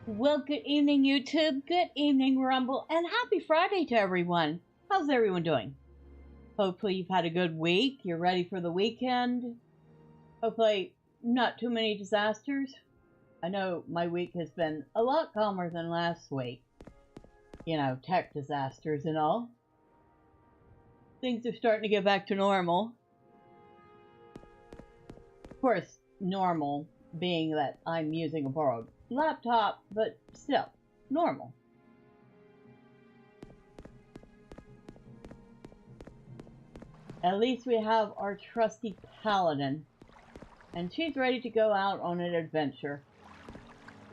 Well, good evening, YouTube. Good evening, Rumble. And happy Friday to everyone. How's everyone doing? Hopefully you've had a good week. You're ready for the weekend. Hopefully not too many disasters. I know my week has been a lot calmer than last week. You know, tech disasters and all. Things are starting to get back to normal. Of course, normal being that I'm using a borrowed laptop, but still, normal. At least we have our trusty Paladin, and she's ready to go out on an adventure.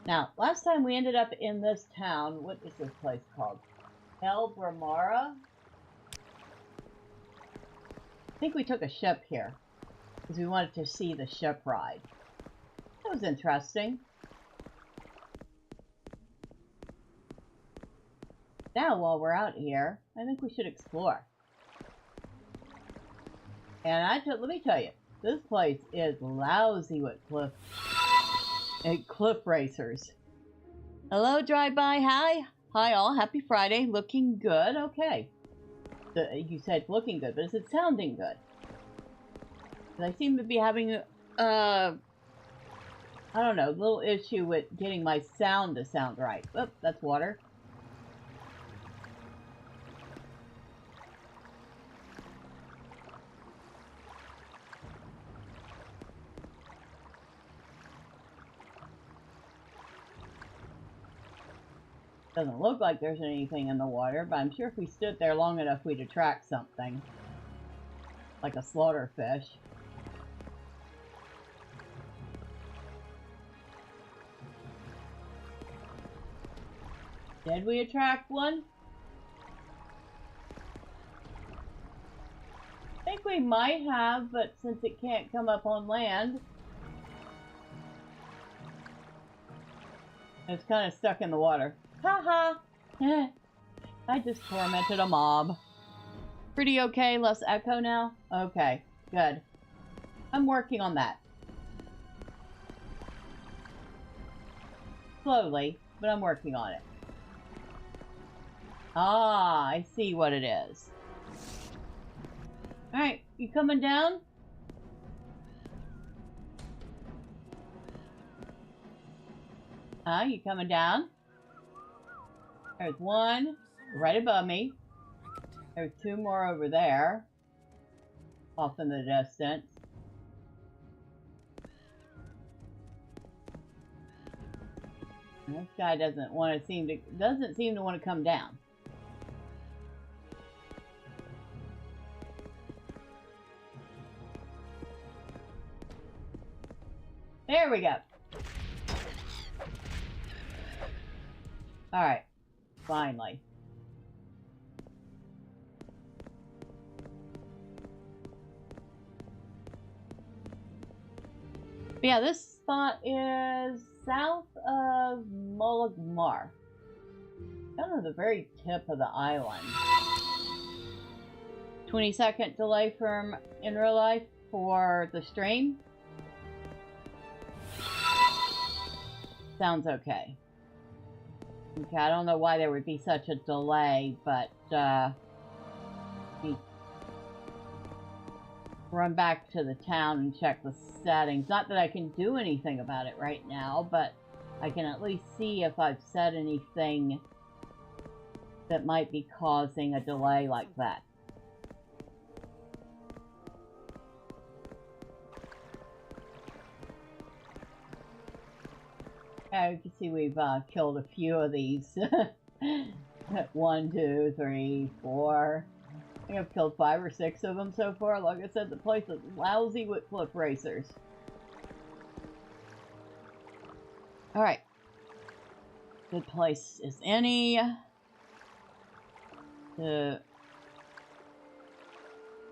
Now, last time we ended up in this town. What is this place called? Vvardenfell? I think we took a ship here, because we wanted to see the ship ride. That was interesting. Now, while we're out here, I think we should explore. And let me tell you, this place is lousy with cliff racers. Hello, drive-by. Hi all. Happy Friday. Looking good. Okay. You said looking good, but is it sounding good? I seem to be having I don't know, a little issue with getting my sound to sound right. Oh, that's water. Doesn't look like there's anything in the water, but I'm sure if we stood there long enough, we'd attract something. Like a slaughter fish. Did we attract one? I think we might have, but since it can't come up on land, it's kind of stuck in the water. Haha! I just tormented a mob. Pretty okay, less echo now? Okay, good. I'm working on that. Slowly, but I'm working on it. Ah, I see what it is. Alright, you coming down? You coming down? There's one right above me. There's two more over there. Off in the distance. And this guy doesn't seem to want to come down. There we go. Alright. Finally. But yeah, this spot is south of Morrowind. Kind of the very tip of the island. 20-second delay from in real life for the stream. Sounds okay. Okay, I don't know why there would be such a delay, but run back to the town and check the settings. Not that I can do anything about it right now, but I can at least see if I've said anything that might be causing a delay like that. You can see we've killed a few of these. 1, 2, 3, 4. I think I've killed 5 or 6 of them so far. Like I said, the place is lousy with cliff racers. Alright. Good place as any. The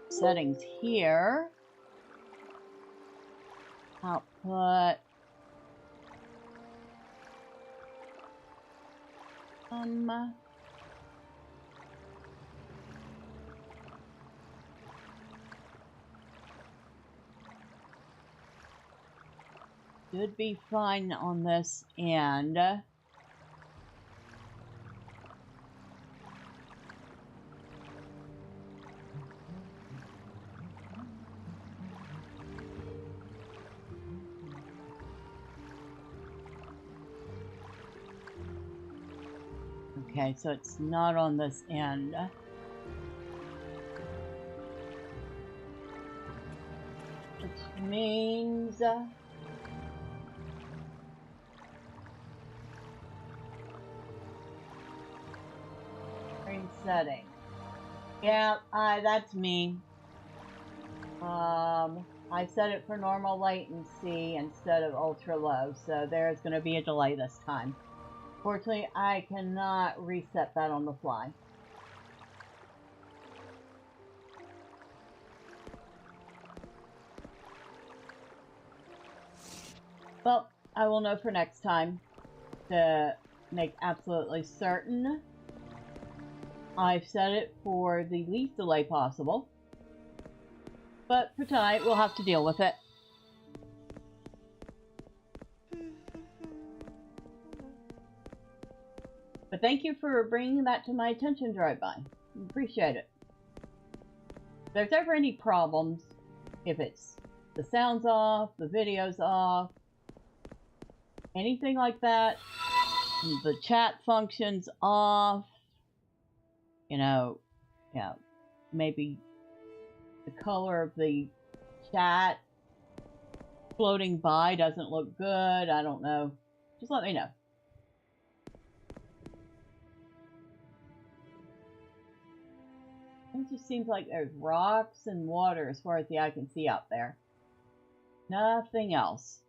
settings here. Output. Should be fine on this end. Okay, so it's not on this end. Which means... screen setting. Yeah, that's me. I set it for normal latency instead of ultra low, so there's going to be a delay this time. Fortunately, I cannot reset that on the fly. Well, I will know for next time to make absolutely certain. I've set it for the least delay possible. But for tonight, we'll have to deal with it. But thank you for bringing that to my attention, Drive-By. Appreciate it. If there's ever any problems, if it's the sound's off, the video's off, anything like that, the chat function's off, you know, yeah, maybe the color of the chat floating by doesn't look good, I don't know. Just let me know. It just seems like there's rocks and water as far as the eye can see out there. Nothing else.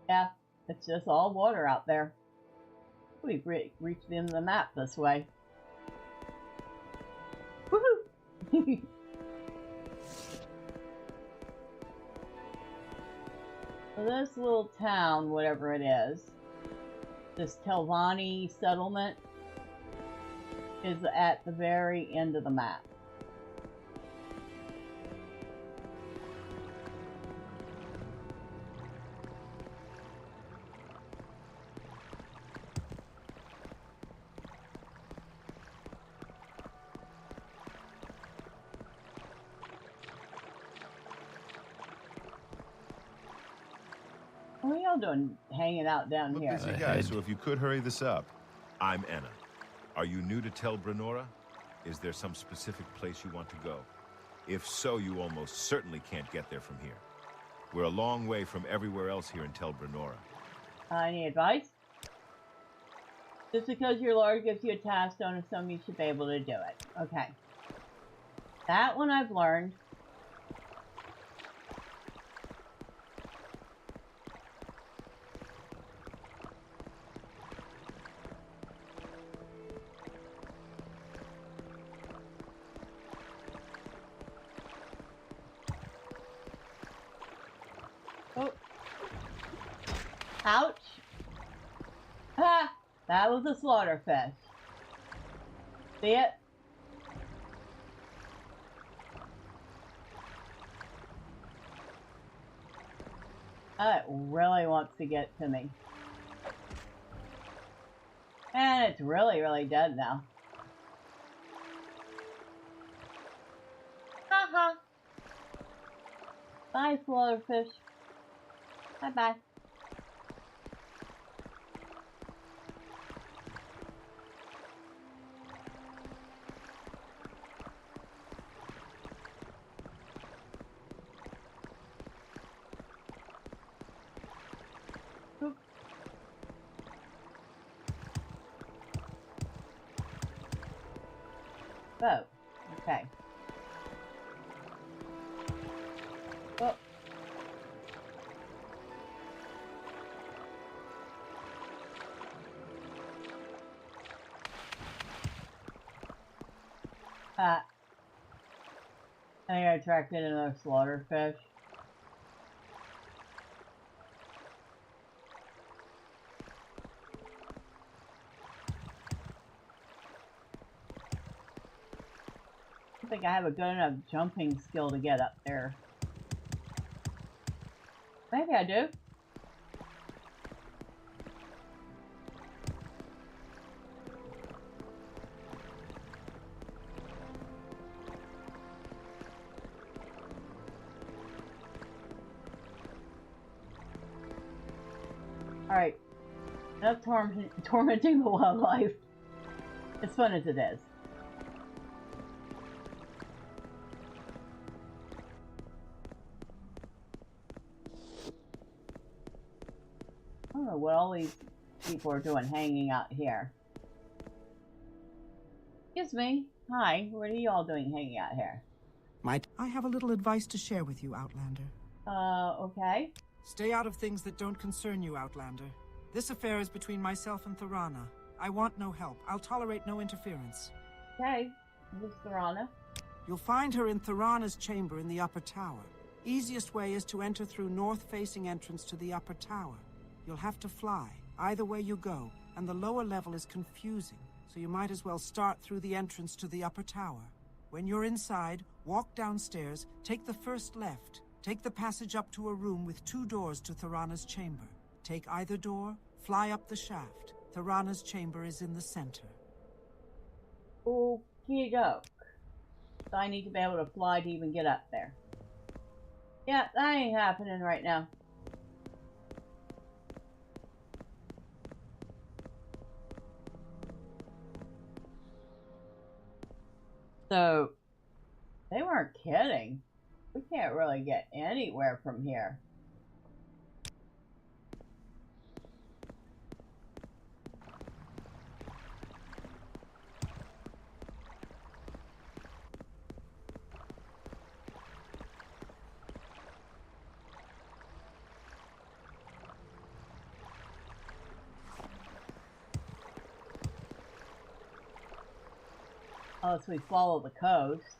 Yeah, it's just all water out there. We've reached the end of the map this way. Woohoo! So this little town, whatever it is, this Telvanni settlement, is at the very end of the map. What are y'all doing hanging out down here? Busy guy, so if you could hurry this up. I'm Anna. Are you new to Tel Brenora? Is there some specific place you want to go? If so, you almost certainly can't get there from here. We're a long way from everywhere else here in Tel Brenora. Any advice? Just because your Lord gives you a task, don't assume you should be able to do it. Okay. That one I've learned. Oh. Ouch. Ha! That was a slaughterfish. See it? It really wants to get to me. And it's really, really dead now. Haha. Bye, slaughterfish. Bye-bye. Oop. Oh, okay. Oh. I think I attracted another slaughterfish. I don't think I have a good enough jumping skill to get up there. Maybe I do. Alright, Enough tormenting the wildlife. As fun as it is. I don't know what all these people are doing hanging out here. Excuse me. Hi, what are you all doing hanging out here? I have a little advice to share with you, Outlander. Okay. Stay out of things that don't concern you, Outlander. This affair is between myself and Thorana. I want no help. I'll tolerate no interference. Okay. Who's Thorana? You'll find her in Thorana's chamber in the upper tower. Easiest way is to enter through north-facing entrance to the upper tower. You'll have to fly, either way you go, and the lower level is confusing, so you might as well start through the entrance to the upper tower. When you're inside, walk downstairs, take the first left. Take the passage up to a room with 2 doors to Thorana's chamber. Take either door, fly up the shaft. Thorana's chamber is in the center. Okie doke. So I need to be able to fly to even get up there. Yeah, that ain't happening right now. So, they weren't kidding. We can't really get anywhere from here. Unless we follow the coast.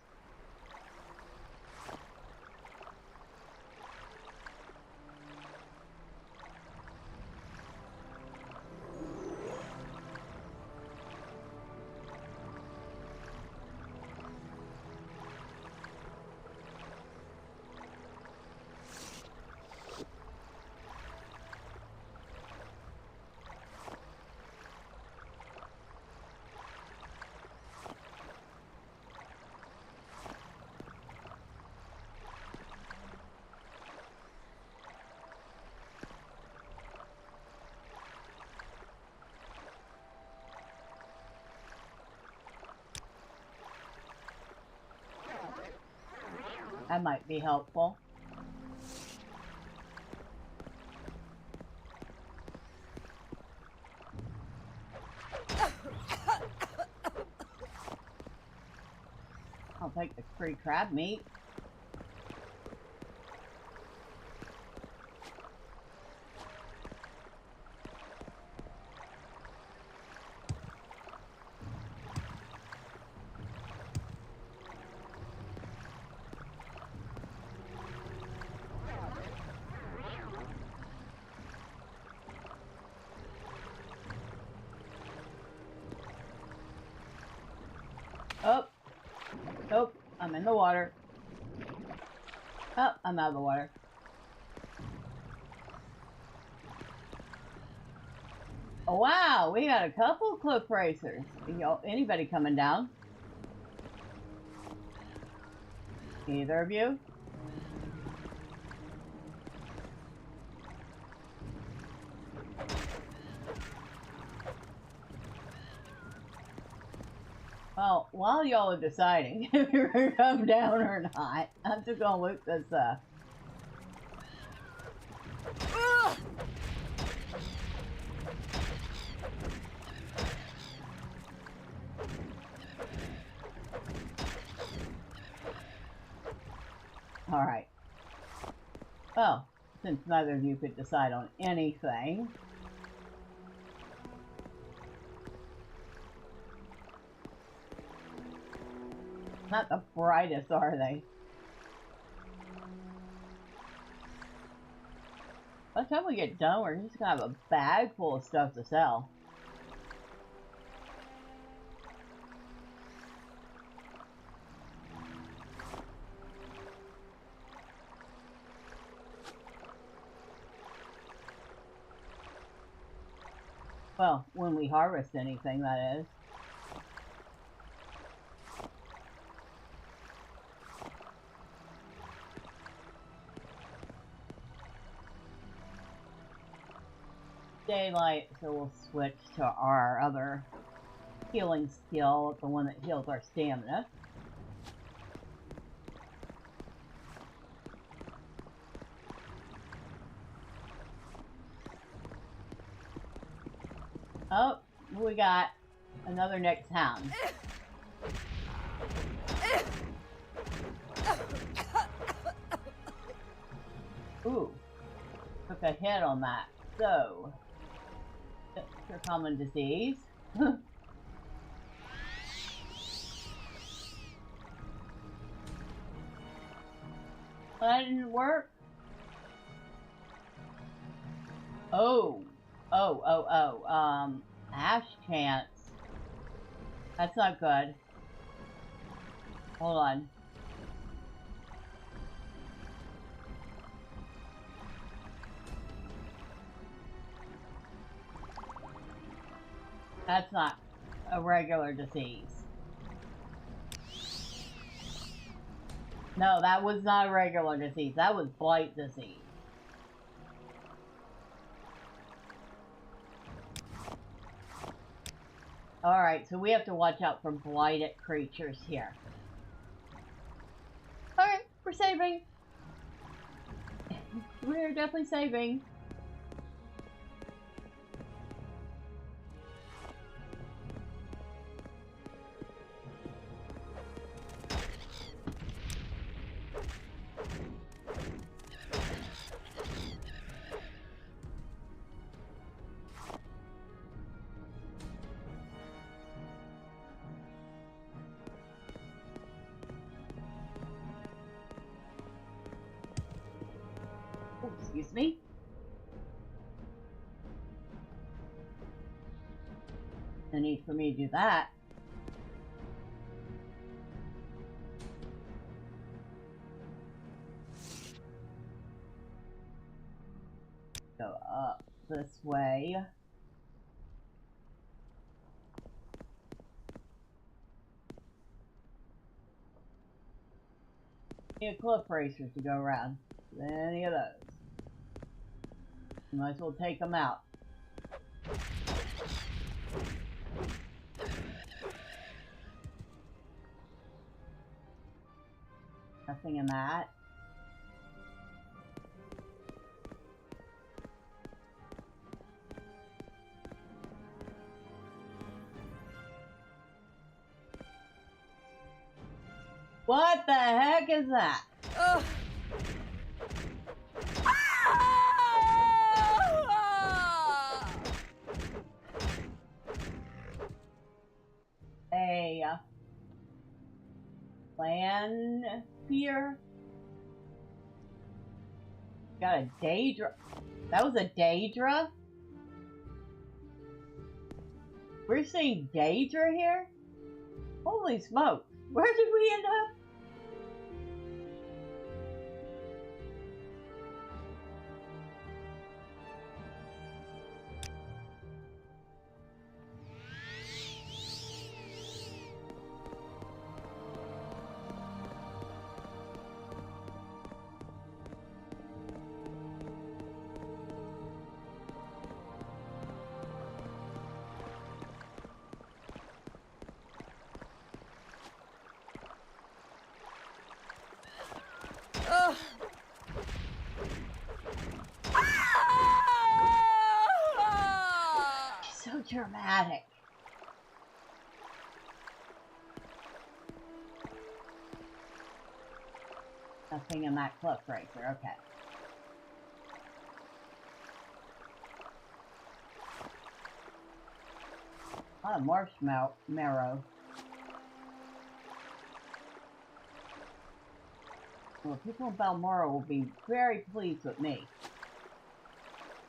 That might be helpful. I'll take the free crab meat. Oh, oh, I'm in the water. Oh, I'm out of the water. Oh, wow, we got a couple cliff racers. Anybody coming down? Either of you? Well, while y'all are deciding if you're gonna come down or not, I'm just gonna loot this Alright. Well, since neither of you could decide on anything, not the brightest, are they? By the time we get done, we're just gonna have a bag full of stuff to sell. Well, when we harvest anything, that is. daylight, so we'll switch to our other healing skill, the one that heals our stamina. Oh, we got another next hound. Ooh, took a hit on that. So, it's your common disease. That didn't work. Ash chance. That's not good. Hold on. That's not a regular disease. No, that was not a regular disease. That was blight disease. Alright, so we have to watch out for blighted creatures here. Alright, we're saving. We're definitely saving. Excuse me. No need for me to do that. Go up this way. Need cliff racers to go around. Any of those. Might as well take them out. Nothing in that. What the heck is that? A plan here. Got a Daedra. That was a Daedra? We're seeing Daedra here? Holy smoke. Where did we end up? So dramatic. Nothing in that cliff racer, okay. A lot of marshmallow. Well, people in Balmoral will be very pleased with me.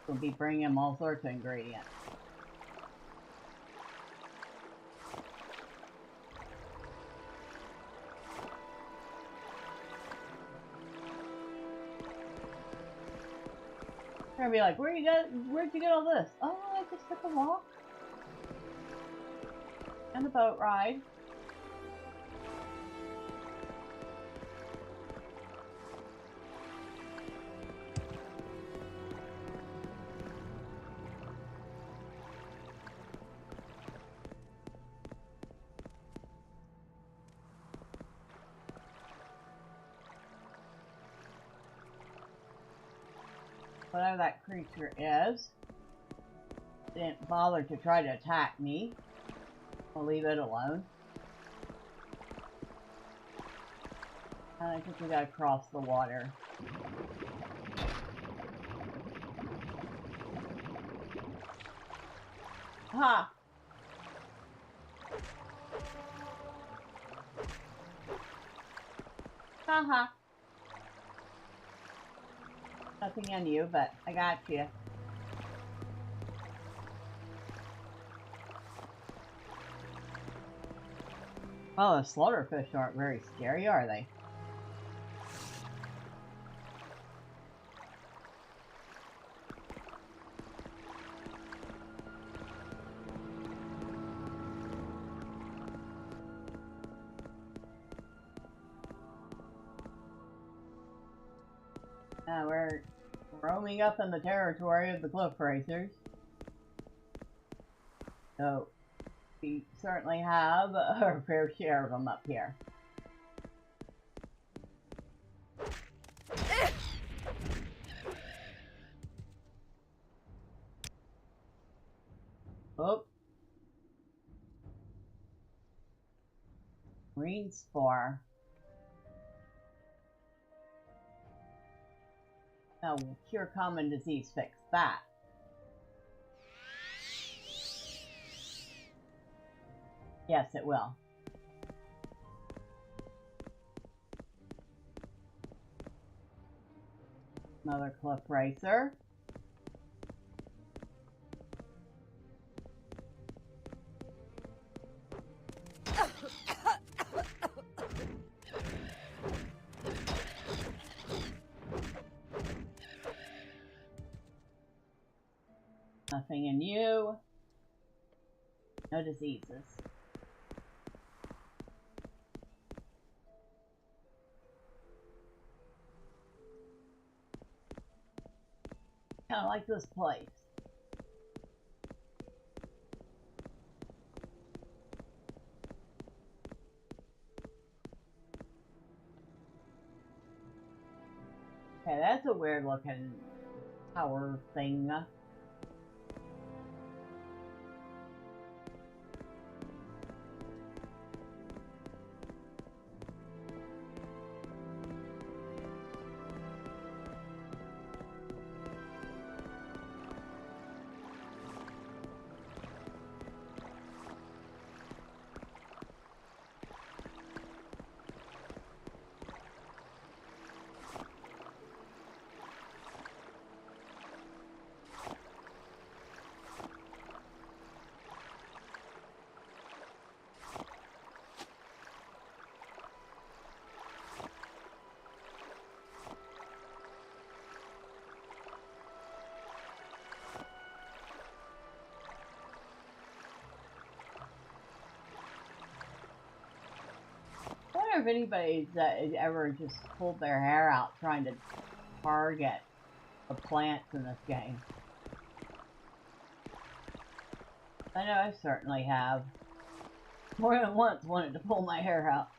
We'll be bringing them all sorts of ingredients. They're gonna be like, where'd you get all this? Oh, I just took a walk. And a boat ride. Whatever that creature is. Didn't bother to try to attack me. I'll leave it alone. And I think we gotta cross the water. Ha! Haha. Nothing on you, but I got you. Well, the slaughterfish aren't very scary, are they? We're roaming up in the territory of the cliff racers. So, we certainly have our fair share of them up here. Oh. Green spore. Now, cure common disease, fix that. Yes, it will. Another cliff racer. Nothing in you. No diseases. Kind of like this place. Okay, that's a weird looking tower thing. I wonder if anybody's ever just pulled their hair out trying to target the plants in this game. I know I certainly have. More than once wanted to pull my hair out.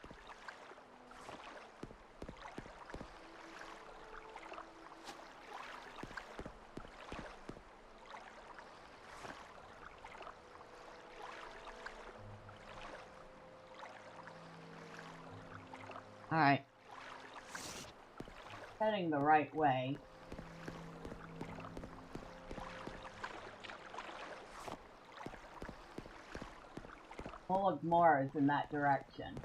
Alright. Heading the right way. Full of Mars in that direction.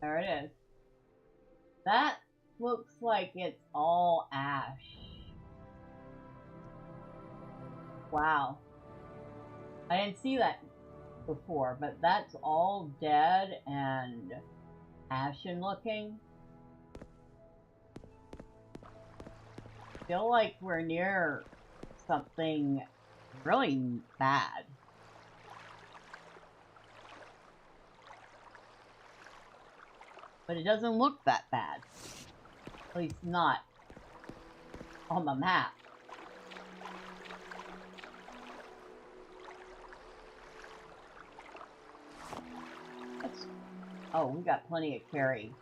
There it is. That looks like it's all ash. Wow. I didn't see that before, but that's all dead and ashen looking. Feel like we're near something really bad. But it doesn't look that bad. At least not on the map. Oh, we got plenty of carry.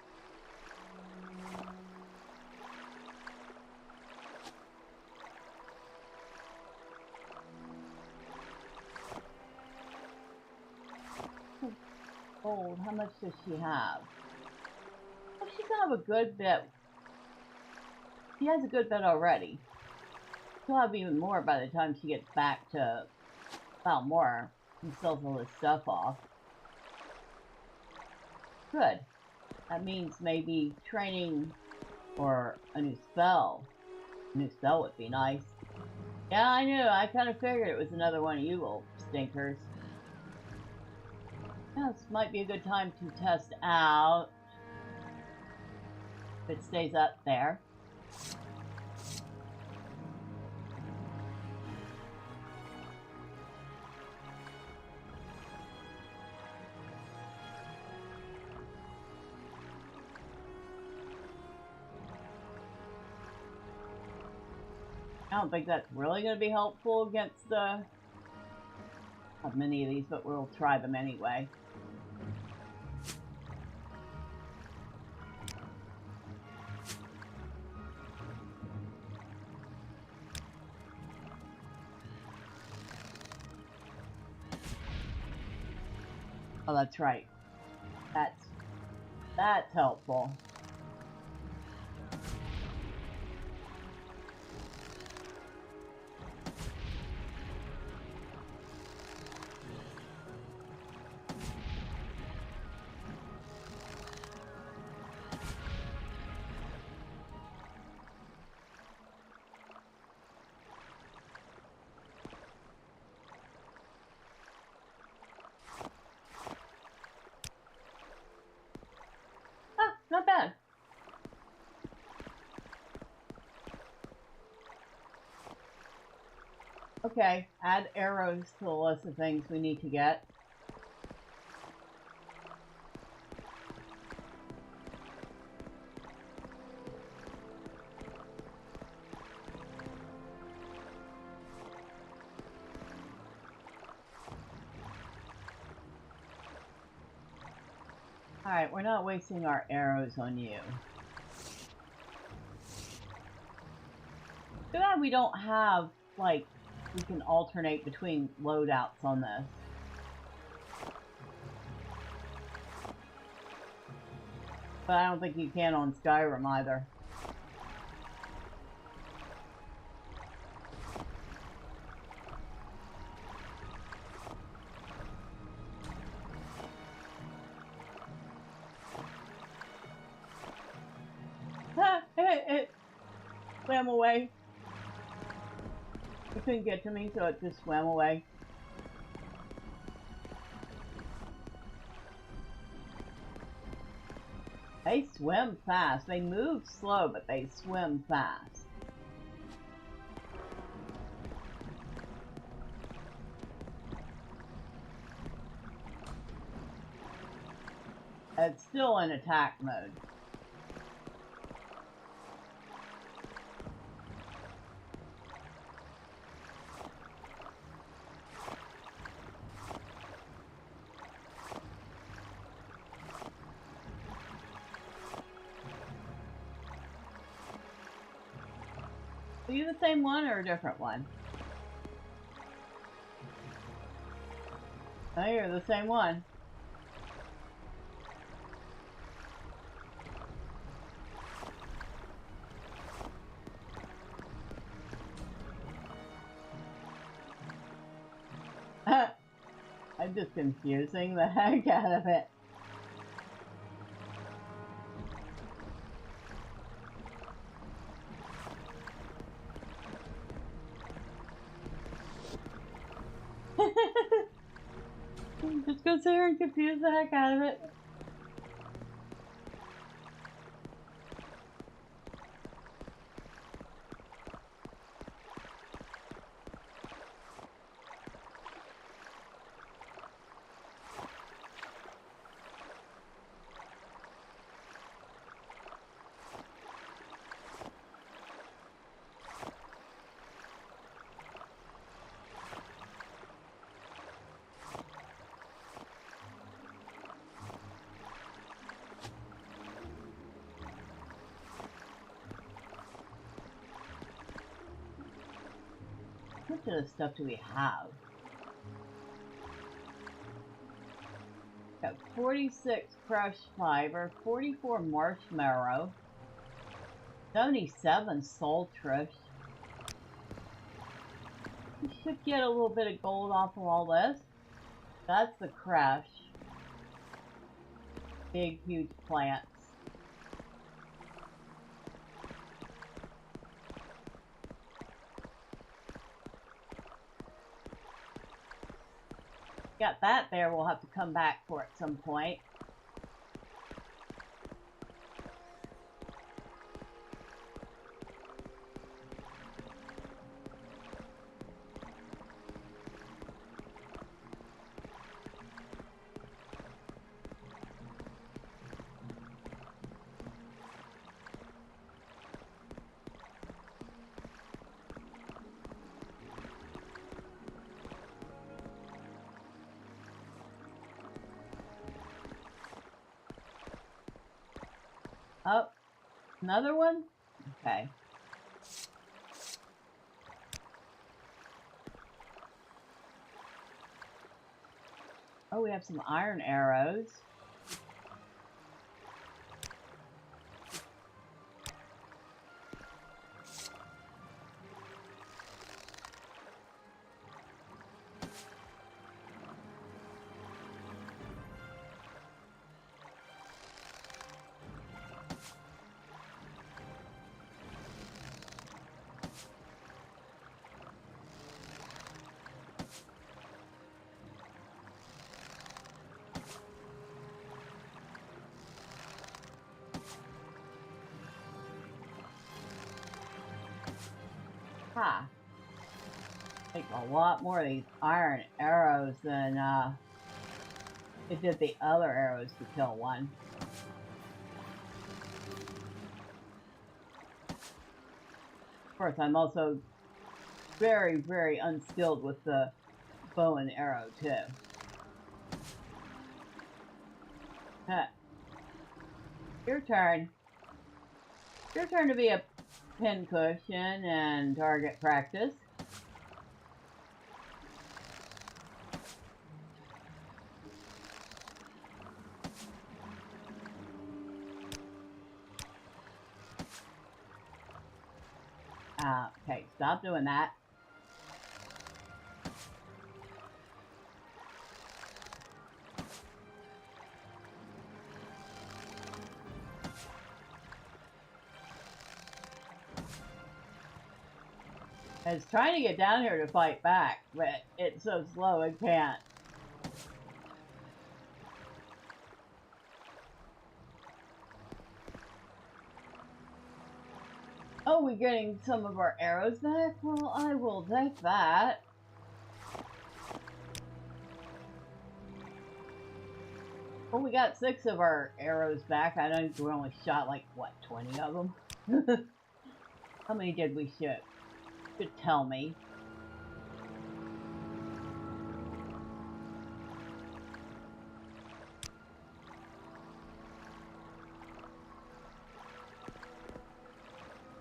Gold, how much does she have? Oh, she's gonna have a good bit. She has a good bit already. She'll have even more by the time she gets back to Balmora and sells all this stuff off. Good. That means maybe training for a new spell. A new spell would be nice. Yeah, I knew. I kind of figured it was another one of you little stinkers. Yeah, this might be a good time to test out if it stays up there. I don't think that's really going to be helpful against the... Not many of these, but we'll try them anyway. Oh, that's right. That's helpful. Not bad. Okay, add arrows to the list of things we need to get. Alright, we're not wasting our arrows on you. Too bad we don't have, like, we can alternate between loadouts on this. But I don't think you can on Skyrim either. It swam away. It couldn't get to me, so it just swam away. They swim fast. They move slow, but they swim fast. It's still in attack mode. Are you the same one or a different one? Oh, you're the same one. I'm just confusing the heck out of it. Just go sit here and confuse the heck out of it. much of this stuff do we have? Got 46 crushed fiber, 44 marshmallow, 77 soul trish. We should get a little bit of gold off of all this. That's the crash. Big, huge plants. Got that there, we'll have to come back for at some point. Oh, another one? Okay. Oh, we have some iron arrows. Ha! Take a lot more of these iron arrows than it did the other arrows to kill one. Of course, I'm also very, very unskilled with the bow and arrow too. Your turn. Your turn to be a pincushion and target practice. Okay, stop doing that. It's trying to get down here to fight back, but it's so slow it can't. Oh, we're getting some of our arrows back? Well, I will take that. Well, we got 6 of our arrows back. I think we only shot like, what, 20 of them? How many did we shoot? You could tell me.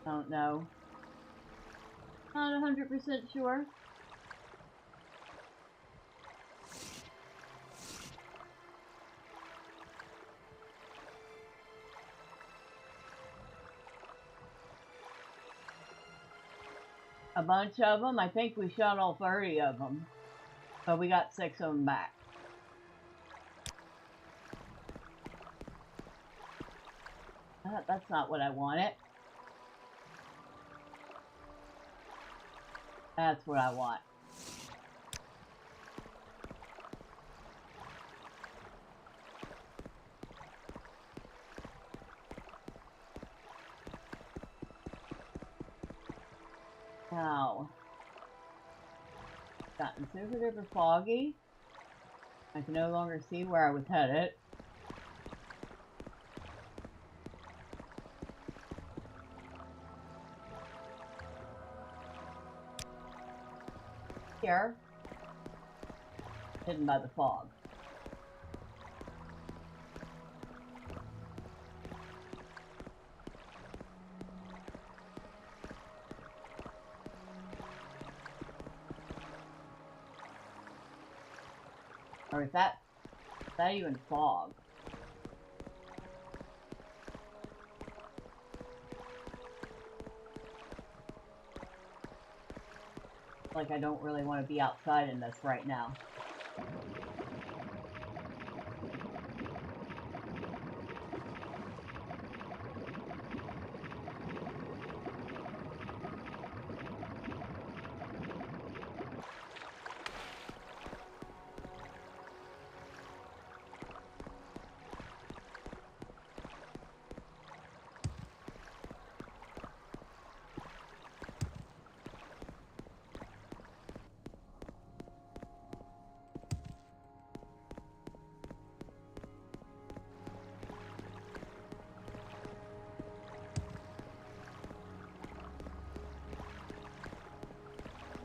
Don't know. Not 100% sure. A bunch of them. I think we shot all 30 of them. But we got 6 of them back. That's not what I wanted. That's what I want. Now, gotten super duper foggy. I can no longer see where I was headed. Here, hidden by the fog. Or is that even fog? Like I don't really want to be outside in this right now.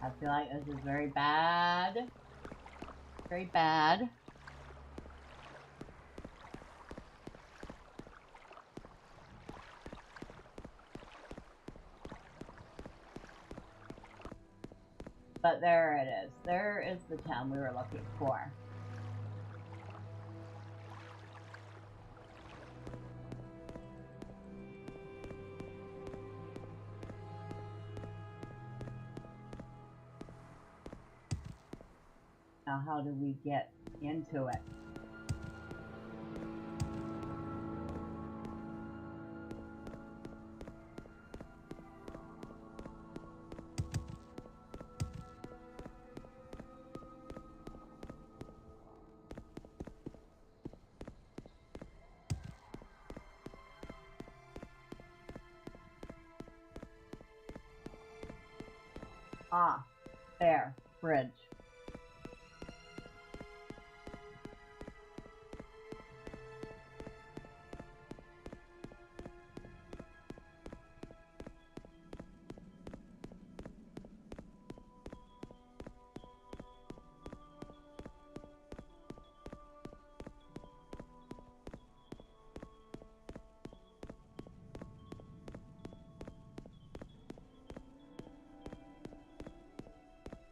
I feel like this is very bad. Very bad. But there it is. There is the town we were looking for. Now, how do we get into it? Ah, there, bridge.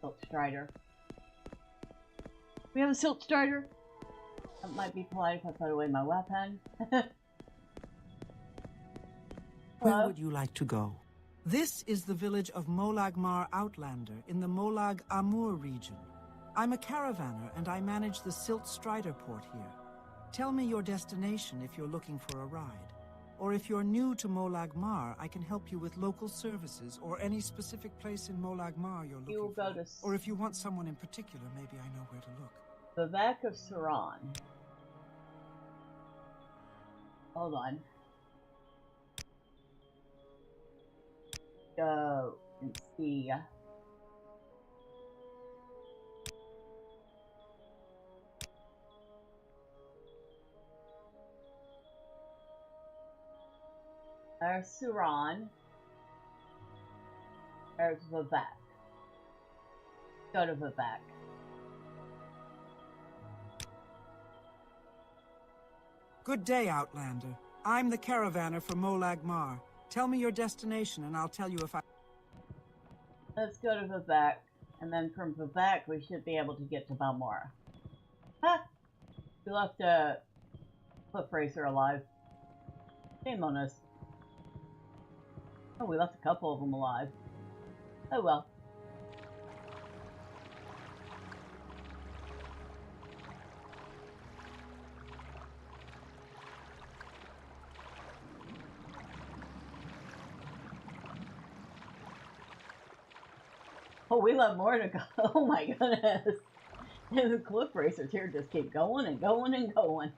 Silk Strider. We have a Silk Strider. That might be polite if I put away my weapon. Where would you like to go? This is the village of Molagmar Outlander in the Molag Amur region. I'm a caravaner and I manage the Silk Strider port here. Tell me your destination if you're looking for a ride. Or if you're new to Molagmar, I can help you with local services or any specific place in Molagmar you're looking for. Or if you want someone in particular, maybe I know where to look. The back of Saran. Hold on. Go and see. There's Suran. There's Vivek. Go to Vivek. Good day, Outlander. I'm the caravaner for Molagmar. Tell me your destination and I'll tell you if I... Let's go to Vivek. And then from Vivek, we should be able to get to Balmora. Ha! We left a cliff racer alive. Shame on us. Oh, we left a couple of them alive. Oh well. Oh, we left more to go. Oh my goodness. And the cliff racers here just keep going and going and going.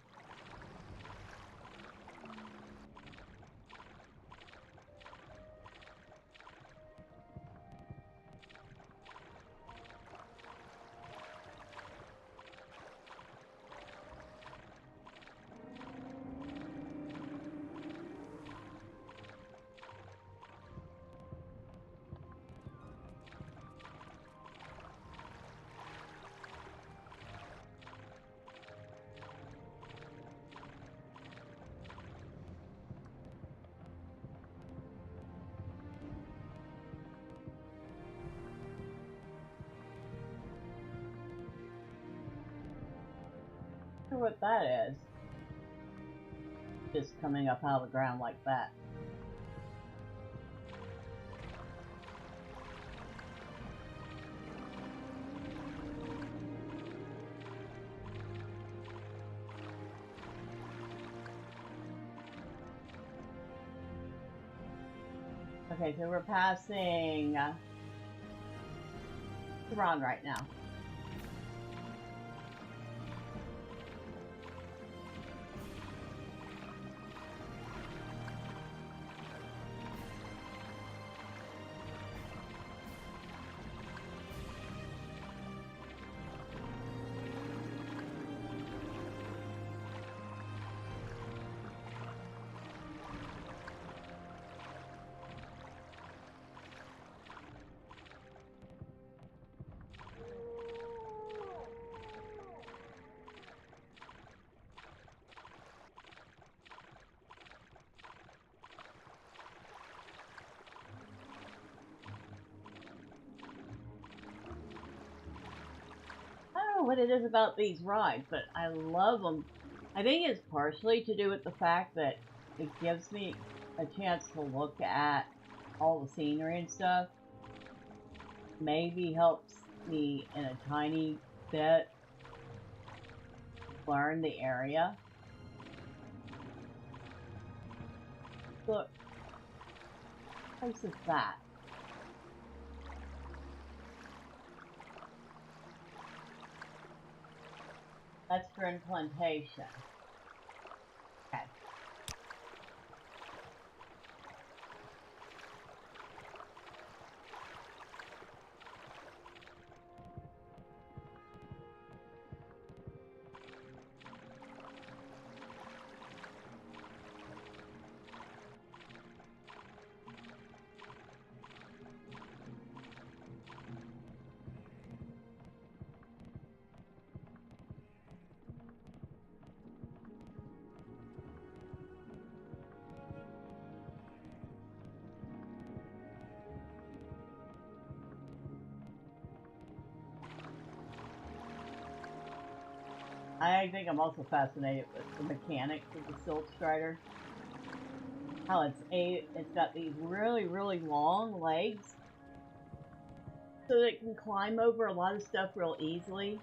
what that is. Just coming up out of the ground like that. Okay, so we're passing Thrawn right now. What it is about these rides, but I love them. I think it's partially to do with the fact that it gives me a chance to look at all the scenery and stuff. Maybe helps me in a tiny bit learn the area. Look, what place is that? That's for implantation. Okay. I think I'm also fascinated with the mechanics of the Silt Strider. How it's got these really, really long legs, so that it can climb over a lot of stuff real easily.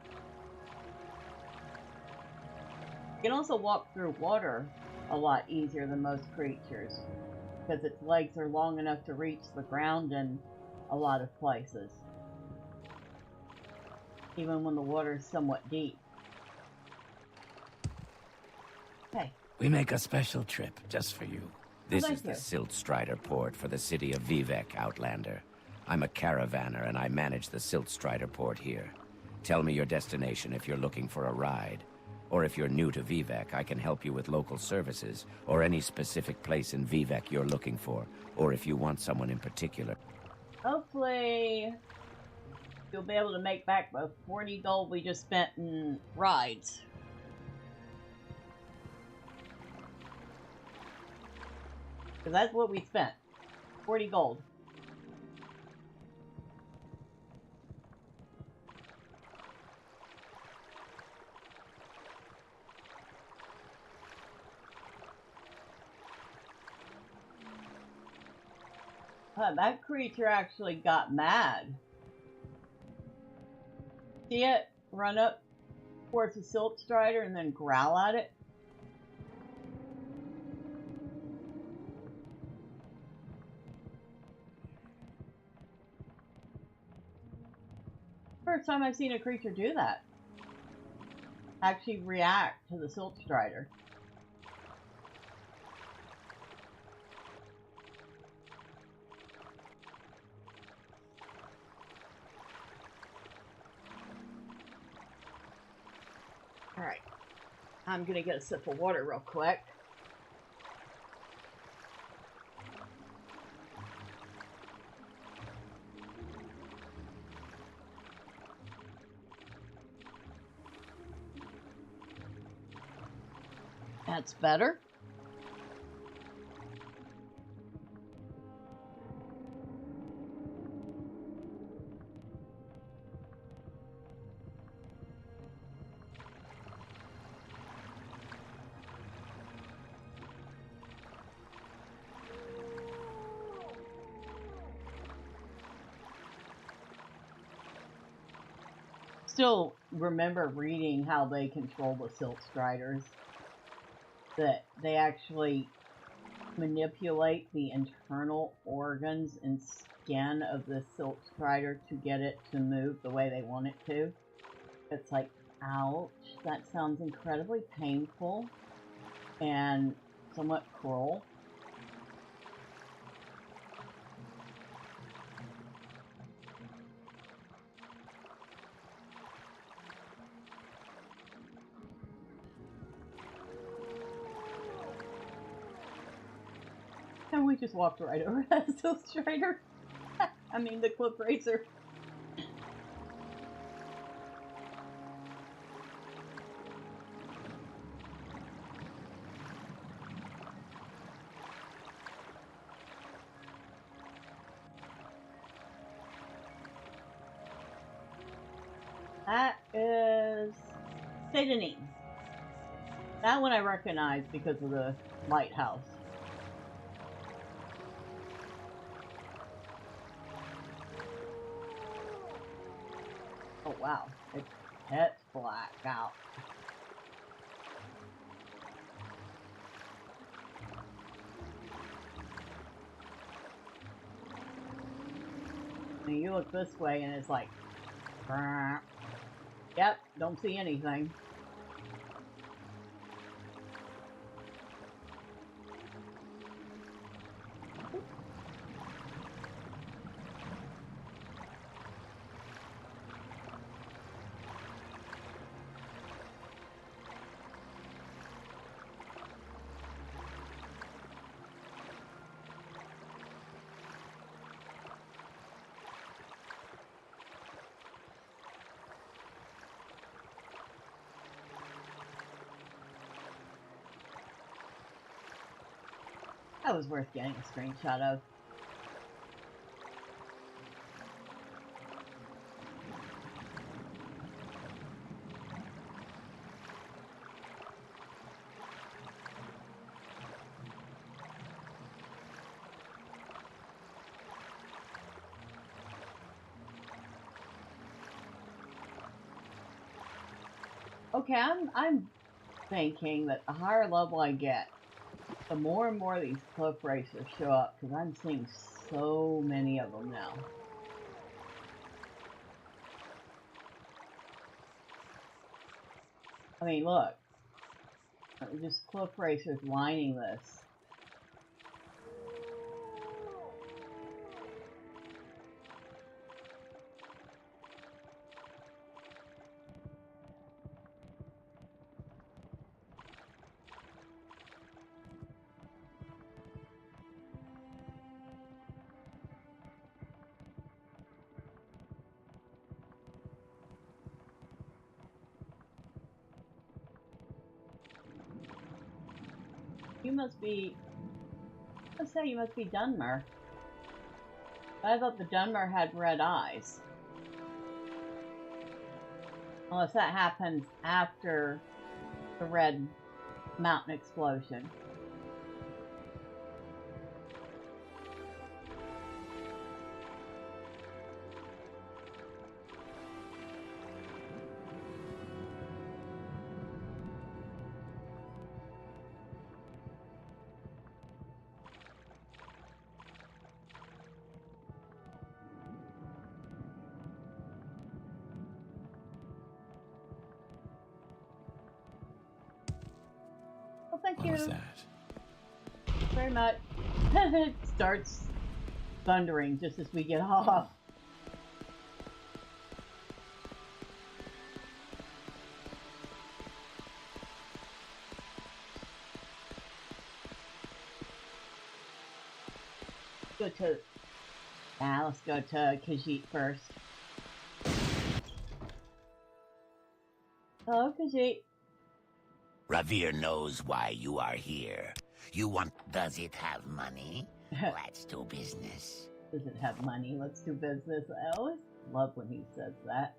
It can also walk through water a lot easier than most creatures, because its legs are long enough to reach the ground in a lot of places, even when the water is somewhat deep. Hey. We make a special trip just for you. This Thank is the you. Silt Strider port for the city of Vivek, Outlander. I'm a caravaner and I manage the Silt Strider port here. Tell me your destination if you're looking for a ride. Or if you're new to Vivek, I can help you with local services or any specific place in Vivek you're looking for. Or if you want someone in particular. Hopefully, you'll be able to make back the 40 gold we just spent in rides. Because that's what we spent. 40 gold. That creature actually got mad. See it run up towards the Silt Strider and then growl at it? First time I've seen a creature do that. Actually react to the Silt Strider. Alright. I'm gonna get a sip of water real quick. That's better. still remember reading how they control the Silt Striders. That they actually manipulate the internal organs and skin of the Silt Strider to get it to move the way they want it to. It's like, ouch, that sounds incredibly painful and somewhat cruel. And we just walked right over that Silt Strider. I mean, the Cliff Racer. That is Paladin. That one I recognize because of the lighthouse. Oh wow, it's pitch black out. And you look this way and it's like, yep, don't see anything. That was worth getting a screenshot of. Okay, I'm thinking that the higher level I get, the more and more these cliff racers show up, because I'm seeing so many of them now. I mean, look. Just cliff racers lining this. You must be... Let's say you must be Dunmer. I thought the Dunmer had red eyes. Unless that happens after the red mountain explosion. Well, thank you. What was that? Very much. It starts thundering just as we get off. Let's go to Khajiit first. Hello, Khajiit. Ravir knows why you are here. You want... Does it have money? Let's do business. Does it have money? Let's do business. I always love when he says that.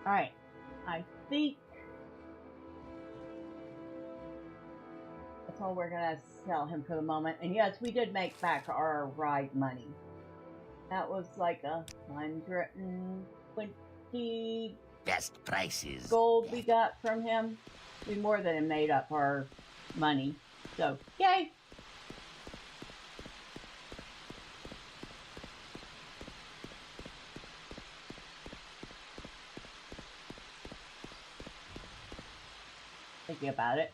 Alright, I think that's all we're gonna sell him for the moment. And yes, we did make back our ride money. That was like 120 Best prices. gold we got from him. We more than made up our money. So, yay! Thinking about it.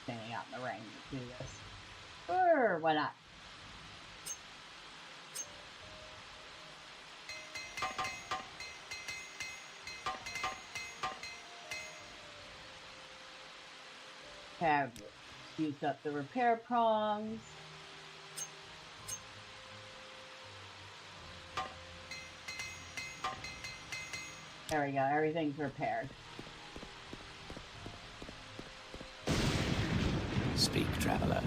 Standing out in the rain to do this. Sure, why not? Have used up the repair prongs. There we go, everything's repaired. Speak, traveler.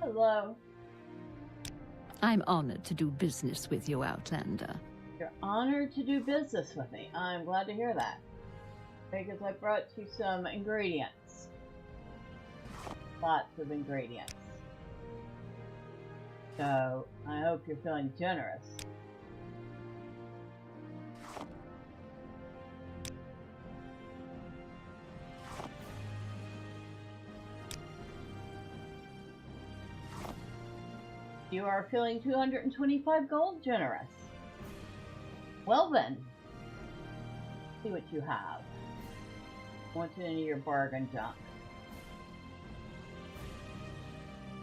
Hello. I'm honored to do business with you, Outlander. You're honored to do business with me. I'm glad to hear that. Because I brought you some ingredients. Lots of ingredients. So, I hope you're feeling generous. You are feeling 225 gold generous. Well then, see what you have. What's into your bargain junk?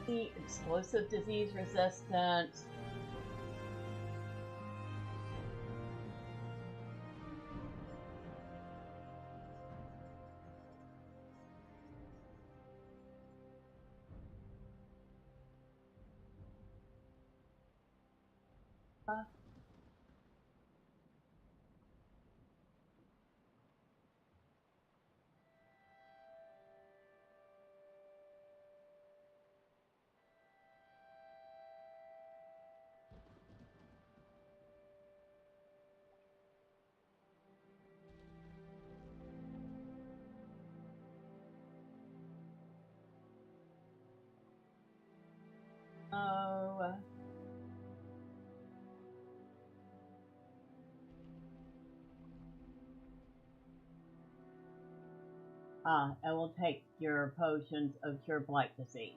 The explosive disease resistance. Oh. I will take your potions of cure blight disease.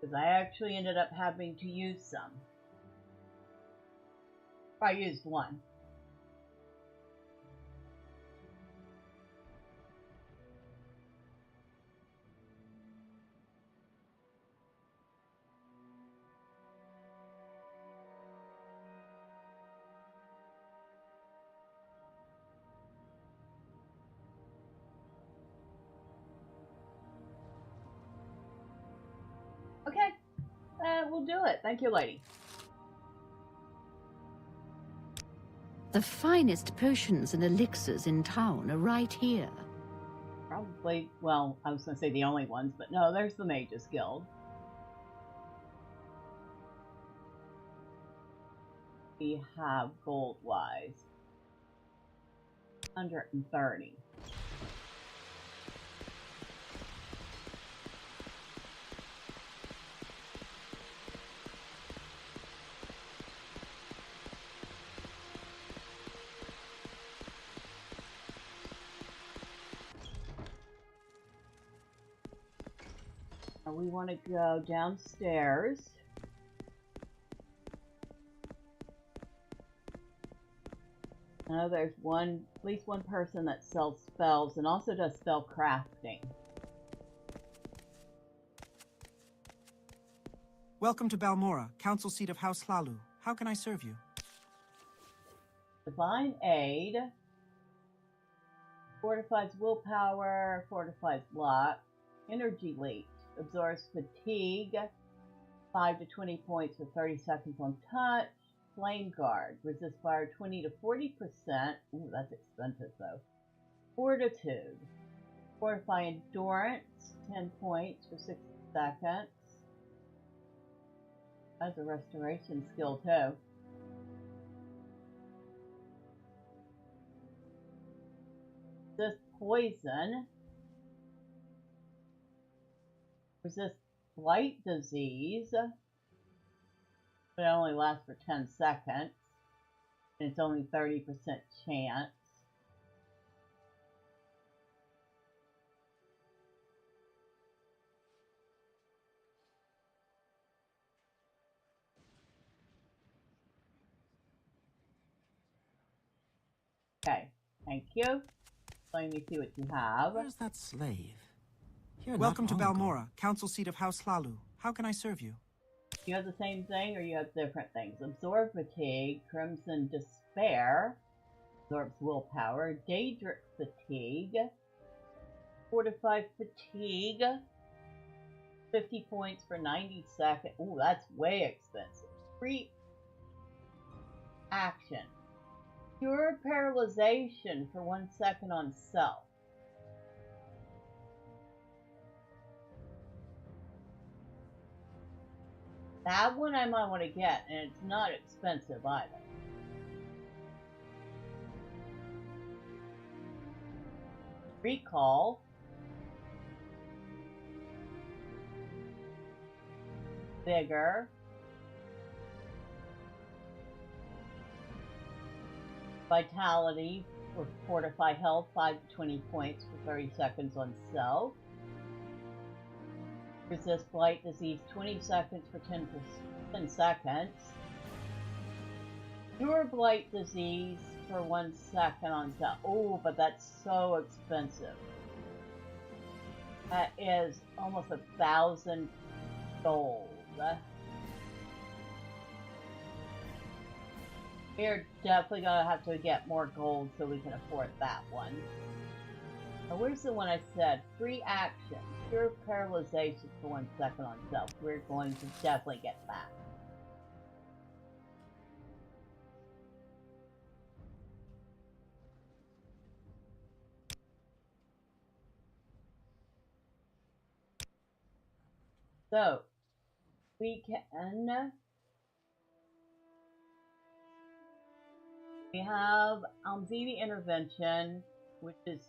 Because I actually ended up having to use some. I used one. Okay, we'll do it. Thank you, lady. The finest potions and elixirs in town are right here. Probably, well, I was going to say the only ones, but no, there's the Mages Guild. We have gold-wise 130. We want to go downstairs. I know there's at least one person that sells spells and also does spell crafting. Welcome to Balmora, council seat of House Hlalu. How can I serve you? Divine Aid. Fortifies willpower, fortifies luck. Energy leech. Absorbs fatigue, 5 to 20 points for 30 seconds on touch. Flame guard, resists fire 20 to 40%. Ooh, that's expensive though. Fortitude, Fortify endurance, 10 points for 60 seconds. That's a restoration skill too. Resist poison. Resist blight disease. But it only lasts for 10 seconds. And it's only 30% chance. Okay, thank you. Let me see what you have. Where's that slave? Here, Welcome to not long ago. Balmora, council seat of House Hlalu. How can I serve you? You have the same thing, or you have different things? Absorb fatigue, crimson despair, absorbs willpower, daedric fatigue, fortify fatigue, 50 points for 90 seconds. Ooh, that's way expensive. Free action. Cure paralyzation for 1 second on self. That one I might want to get, and it's not expensive either. Recall. Vigor. Vitality for fortify health, 5 to 20 points for 30 seconds on self. Resist blight disease, 20 seconds for 10 seconds. Cure blight disease for 1 second on self. Oh, but that's so expensive. That is almost 1,000 gold. We're definitely gonna have to get more gold so we can afford that one. Now, where's the one I said? Free action. Cure paralyzation for 1 second on self. We're going to definitely get that. So, we have Almzini intervention, which is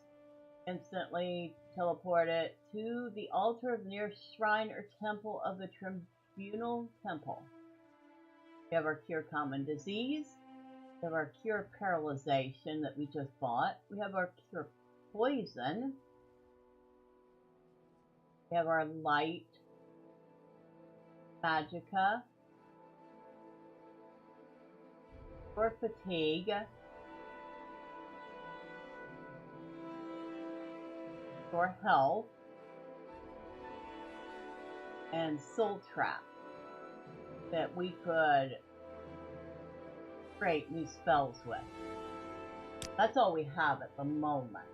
instantly teleported to the altar of the nearest shrine or temple of the Tribunal Temple. We have our Cure Common Disease. We have our Cure Paralyzation that we just bought. We have our Cure Poison. We have our Light Magicka. For Fatigue. For Health. And Soul Trap. That we could create new spells with. That's all we have at the moment.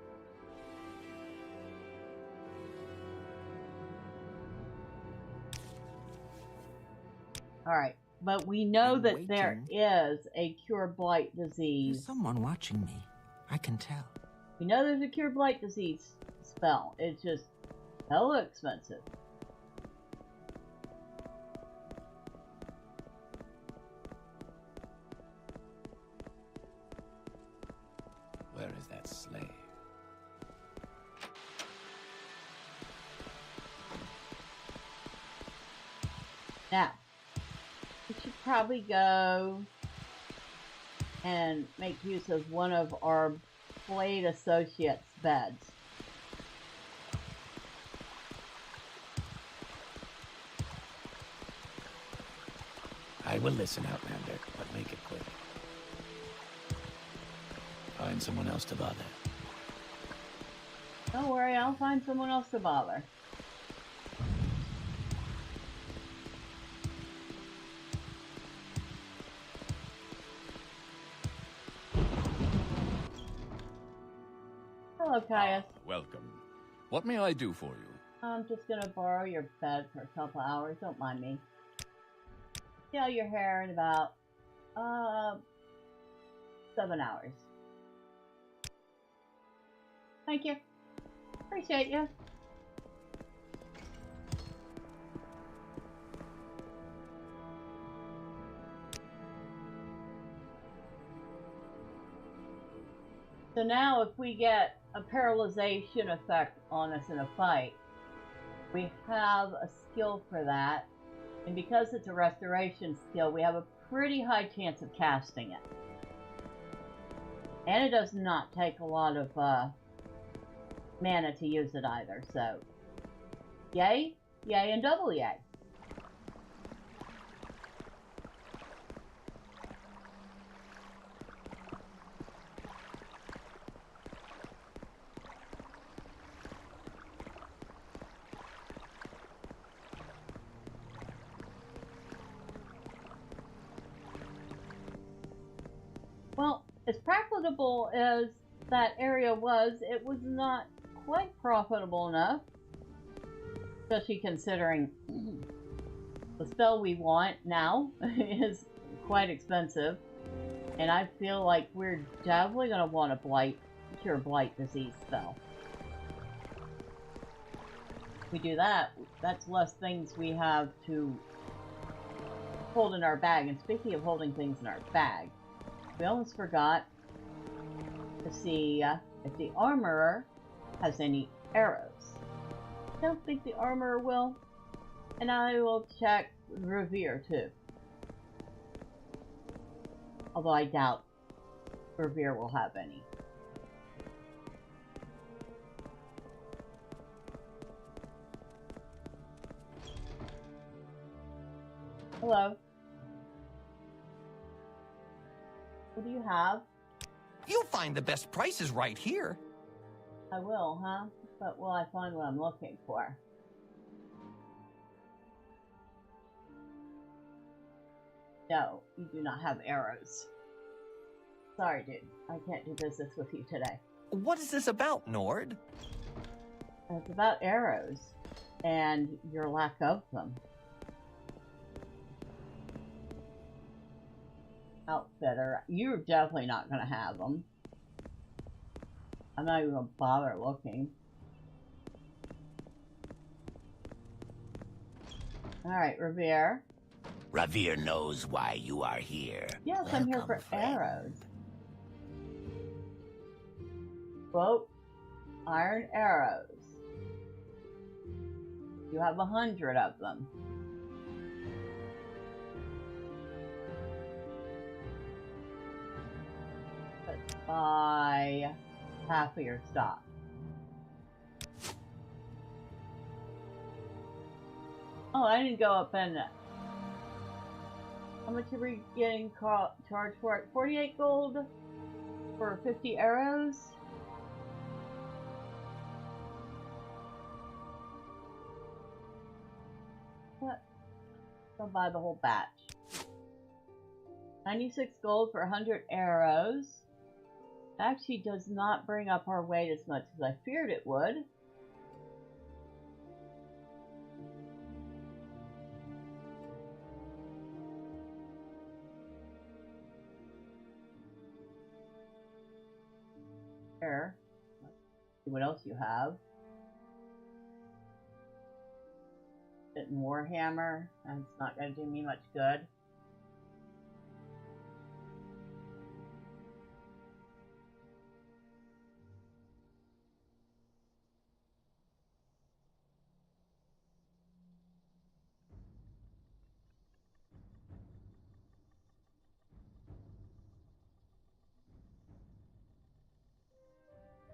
Alright, but we know that there is a Cure Blight Disease. There's someone watching me. I can tell. We know there's a Cure Blight Disease spell. It's just hella expensive. Where is that slave? Now, we should probably go and make use of one of our Blade Associates' beds. I will listen, Outlander, but make it quick. Find someone else to bother. Don't worry, I'll find someone else to bother. Hello, Caius. Welcome. What may I do for you? I'm just gonna borrow your bed for a couple hours. Don't mind me. Gel your hair in about 7 hours. Thank you. Appreciate you. So now if we get a paralyzation effect on us in a fight, we have a skill for that. And because it's a restoration skill, we have a pretty high chance of casting it. And it does not take a lot of mana to use it either, so yay, yay, and double yay. Well, as profitable as that area was, it was not quite profitable enough, especially considering the spell we want now is quite expensive, and I feel like we're definitely going to want a cure blight disease spell. If we do that, that's less things we have to hold in our bag. And speaking of holding things in our bag, we almost forgot to see if the armorer has any arrows. I don't think the armorer will. And I will check Revere too. Although I doubt Revere will have any. Hello. What do you have? You'll find the best prices right here. I will, huh? But will I find what I'm looking for? No, you do not have arrows. Sorry, dude. I can't do business with you today. What is this about, Nord? It's about arrows and your lack of them. Outfitter, you're definitely not going to have them. I'm not even going to bother looking. Alright, Revere. Revere knows why you are here. Yes, I'm here for arrows. Quote, iron arrows. You have 100 of them. Let's buy half of your stock. Oh, I didn't go up in it. How much are we getting charged for it? 48 gold for 50 arrows? What? I'll buy the whole batch. 96 gold for 100 arrows. Actually does not bring up our weight as much as I feared it would. There. Let's see what else you have. Bitten Warhammer. That's not going to do me much good.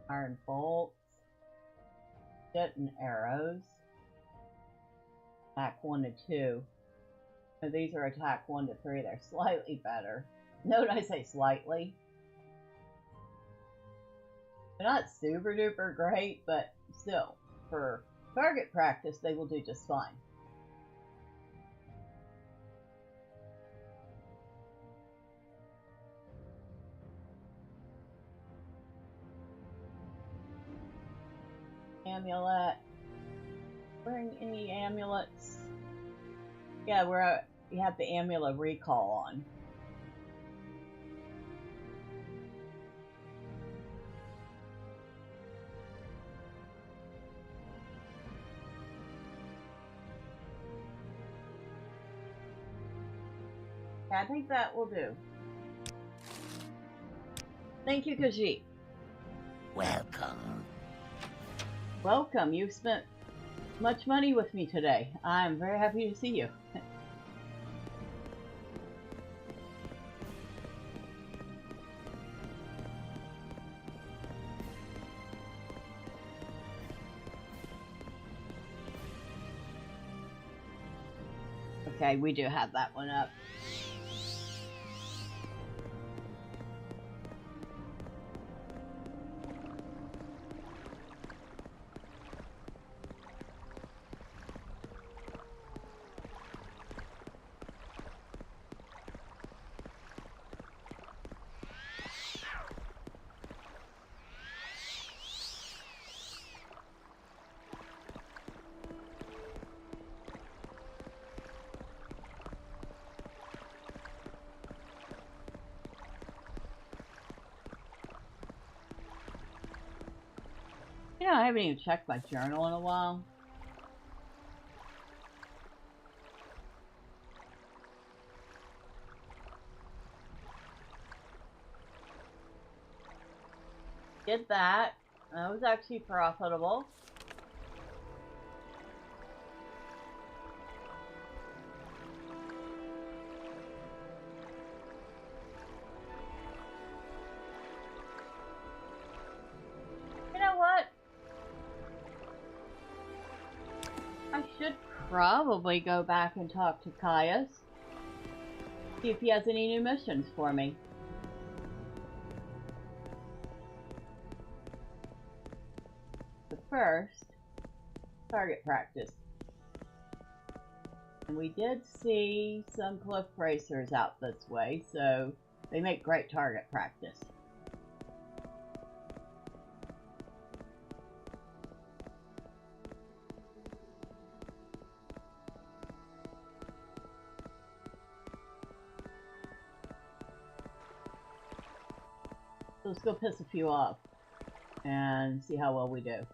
Iron bolts, Jitten arrows, attack 1 to 2. So these are attack 1 to 3. They're slightly better. Note I say slightly. They're not super duper great, but still, for target practice, they will do just fine. Amulet. Bring any amulets. Yeah, you have the amulet recall on. I think that will do. Thank you, Khajiit. Welcome. Welcome. You've spent much money with me today. I'm very happy to see you. Okay, we do have that one up. You know, I haven't even checked my journal in a while. Did that. That was actually profitable. You know what? I should probably go back and talk to Caius. See if he has any new missions for me. But first, target practice. And we did see some cliff racers out this way, so they make great target practice. So let's go piss a few off and see how well we do.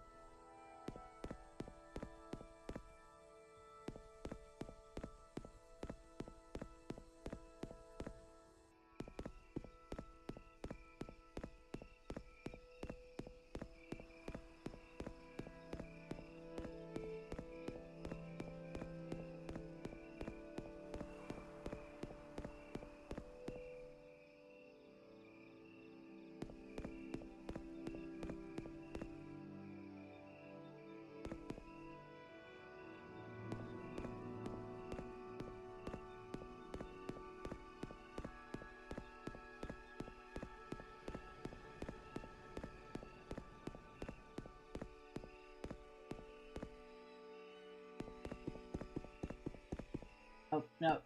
Oh, no.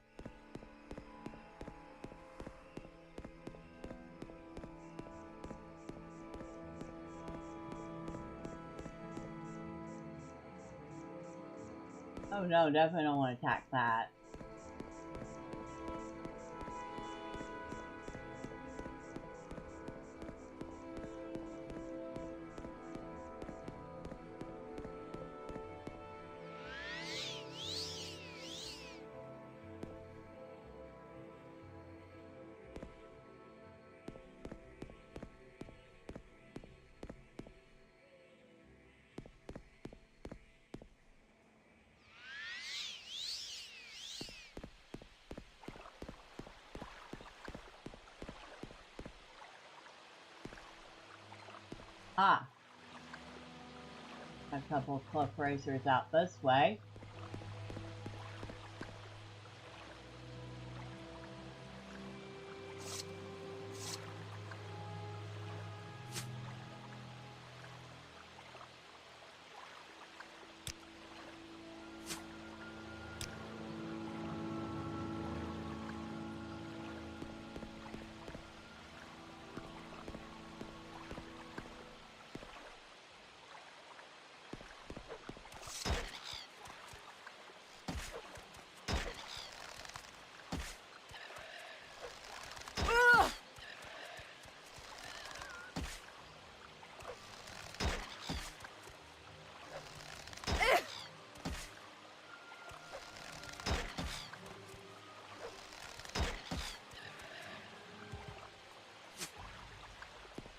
Oh no, definitely don't want to attack that. Ah. A couple of cliff racers out this way.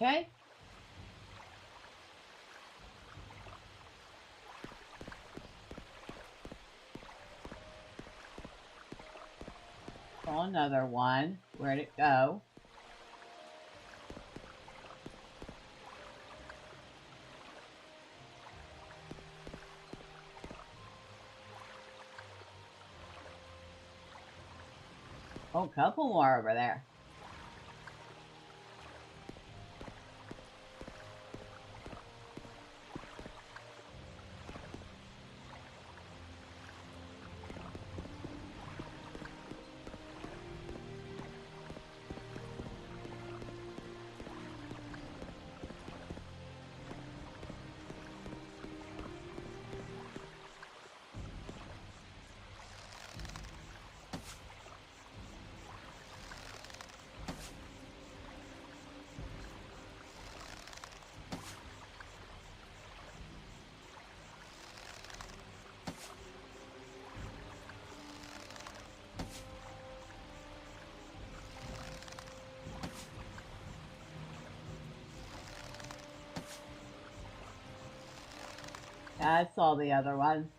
Okay. Oh, another one. Where'd it go? Oh, a couple more over there. I saw the other one.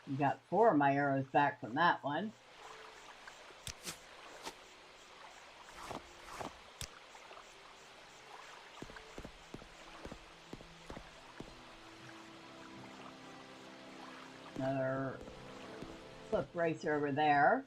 You got 4 of my arrows back from that one. Another cliff racer over there.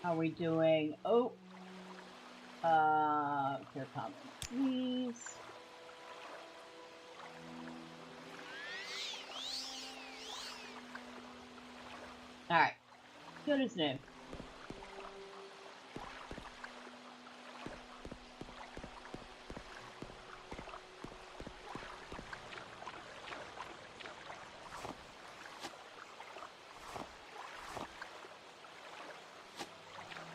How are we doing? Oh, here comes these. All right, good as new.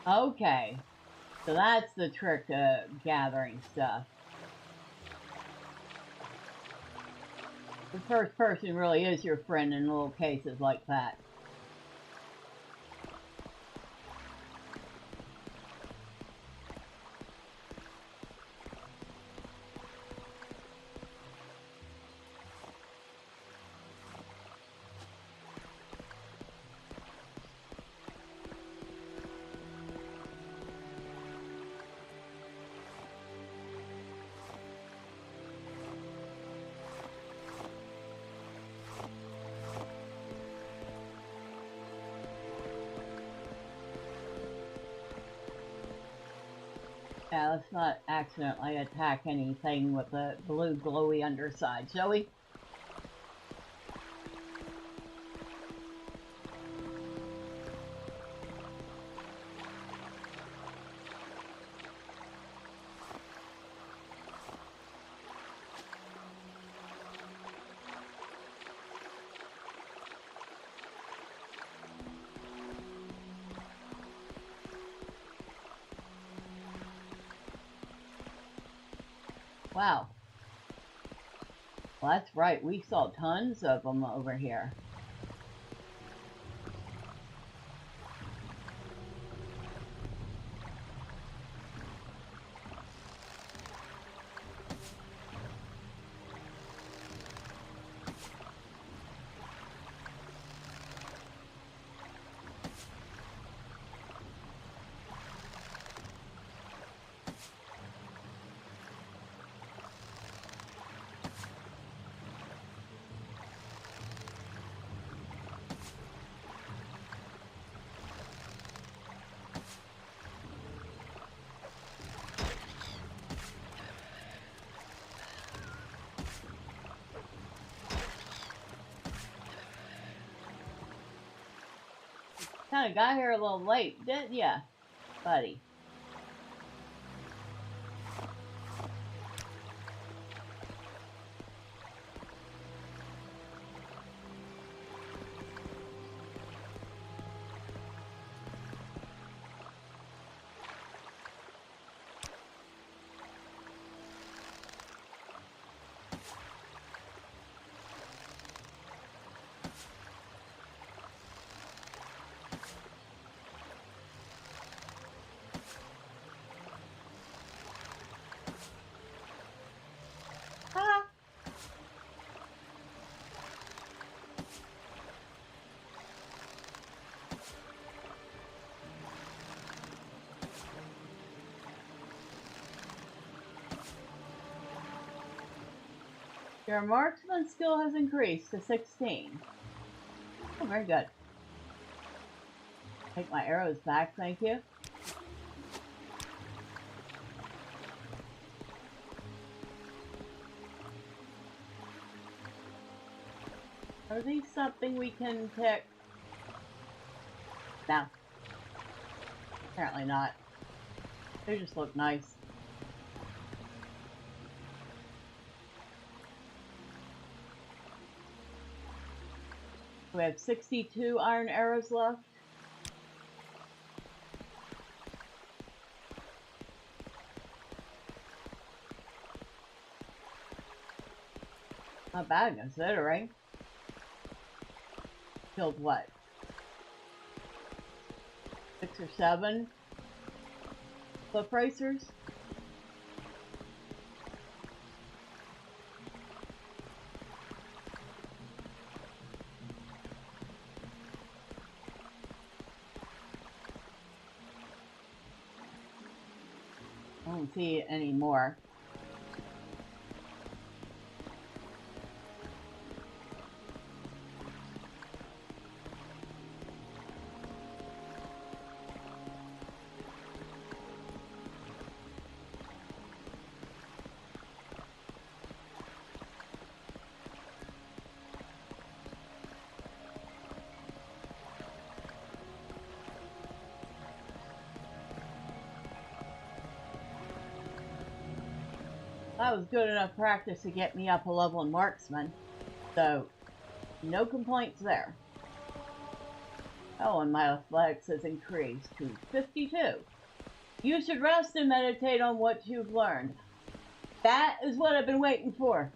Okay, so that's the trick to gathering stuff. The first person really is your friend in little cases like that. Yeah, let's not accidentally attack anything with the blue glowy underside, shall we? Wow. Well, that's right. We saw tons of them over here. Kind of got here a little late, didn't ya, buddy? Ah. Your marksman skill has increased to 16. Oh, very good. Take my arrows back, thank you. Are these something we can pick? No. Apparently not. They just look nice. We have 62 iron arrows left. Not bad considering. Killed what? 6 or 7 cliff racers? I don't see it anymore. That was good enough practice to get me up a level in marksman, so no complaints there. Oh, and my athletics has increased to 52. You should rest and meditate on what you've learned. That is what I've been waiting for.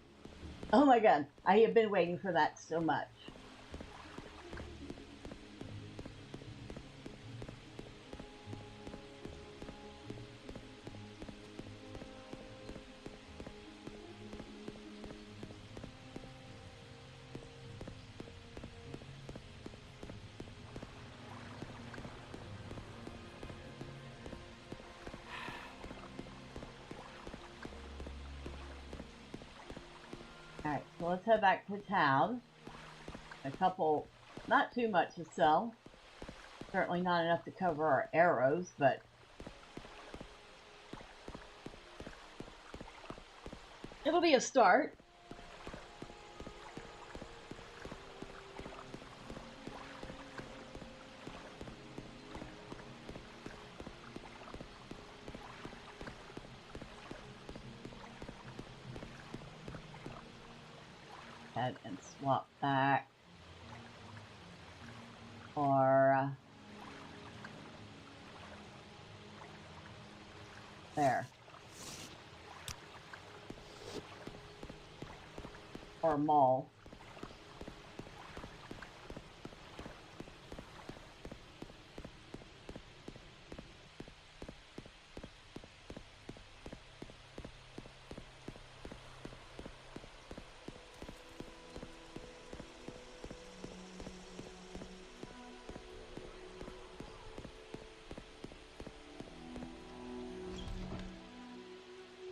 Oh my god, I have been waiting for that so much. Alright, so let's head back to town. A couple, not too much to sell. Certainly not enough to cover our arrows, but it'll be a start. And swap back or there. Or a mall.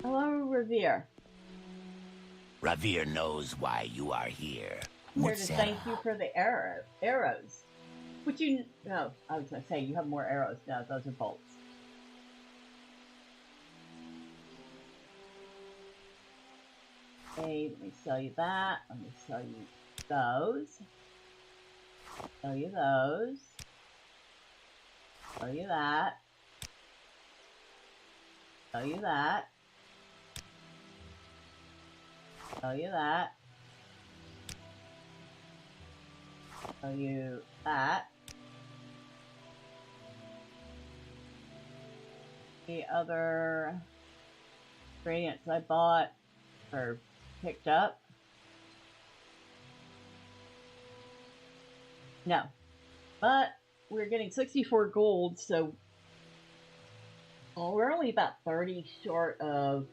Hello, Revere. Revere knows why you are here. I'm here to thank you for the arrows. Which you... No, I was going to say, you have more arrows now. Those are bolts. Okay, let me sell you that. Let me sell you those. Sell you those. Sell you that. Sell you that. Sell you that. Sell you that. The other ingredients I bought or picked up. No. But we're getting 64 gold, so we're only about 30 short of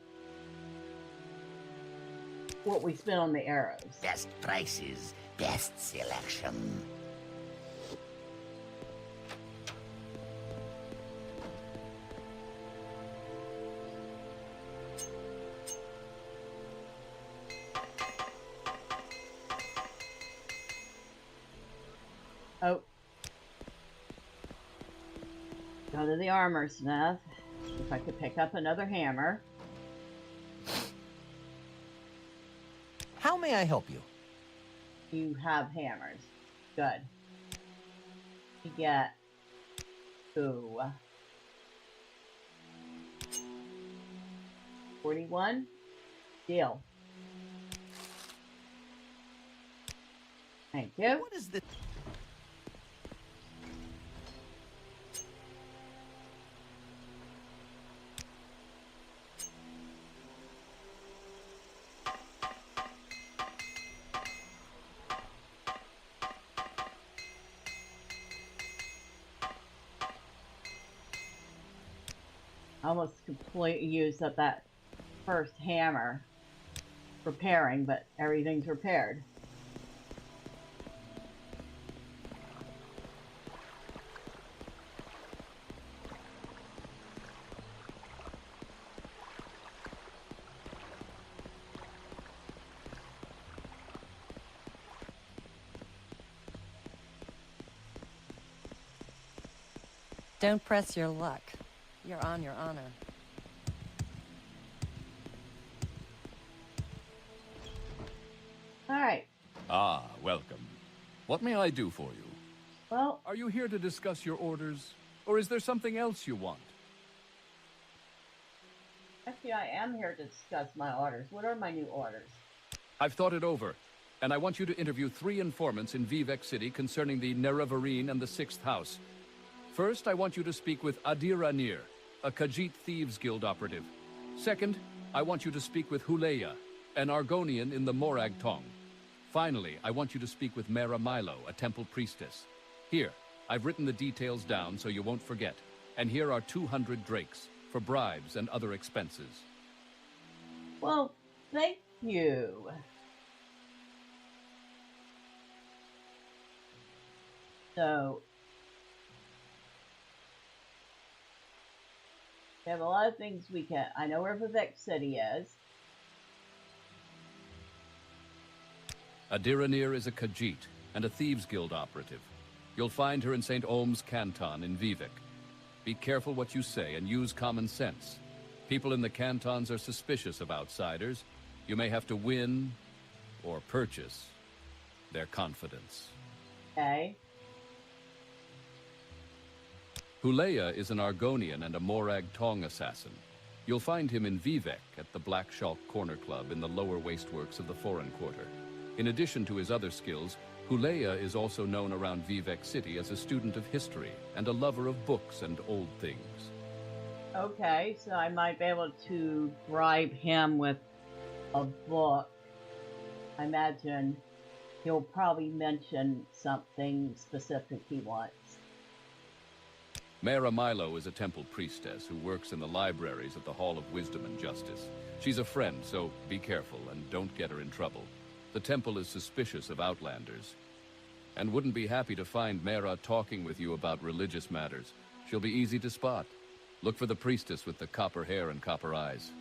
what we spent on the arrows. Best prices, best selection. Oh. Go to the armor smith. If I could pick up another hammer. How may I help you? You have hammers. Good. You get... Ooh. 41? Deal. Thank you. What is this? I almost completely used up that first hammer repairing, but everything's repaired. Don't press your luck. You're on your honor. All right. Ah, welcome. What may I do for you? Well, Are you here to discuss your orders? Or is there something else you want? actually, I am here to discuss my orders. What are my new orders? I've thought it over, and I want you to interview 3 informants in Vivek City concerning the Nerevarine and the 6th House. First, I want you to speak with Adiranir, a Khajiit Thieves Guild operative. Second, I want you to speak with Huleya, an Argonian in the Morag Tong. Finally, I want you to speak with Mera Milo, a temple priestess. Here, I've written the details down so you won't forget. And here are 200 drakes for bribes and other expenses. Well, thank you. So, we have a lot of things we can... I know where Vivek City is. Adiranir is a Khajiit and a Thieves Guild operative. You'll find her in St. Ohm's Canton in Vivek. Be careful what you say and use common sense. People in the cantons are suspicious of outsiders. You may have to win or purchase their confidence. Okay. Huleya is an Argonian and a Morag Tong assassin. You'll find him in Vivek at the Black Shalk Corner Club in the lower wasteworks of the Foreign Quarter. In addition to his other skills, Huleya is also known around Vivek City as a student of history and a lover of books and old things. Okay, so I might be able to bribe him with a book I imagine he'll probably mention something specific he wants. Mara Milo is a temple priestess who works in the libraries at the Hall of Wisdom and Justice. She's a friend, so be careful and don't get her in trouble. The temple is suspicious of outlanders, and wouldn't be happy to find Mara talking with you about religious matters. She'll be easy to spot. Look for the priestess with the copper hair and copper eyes.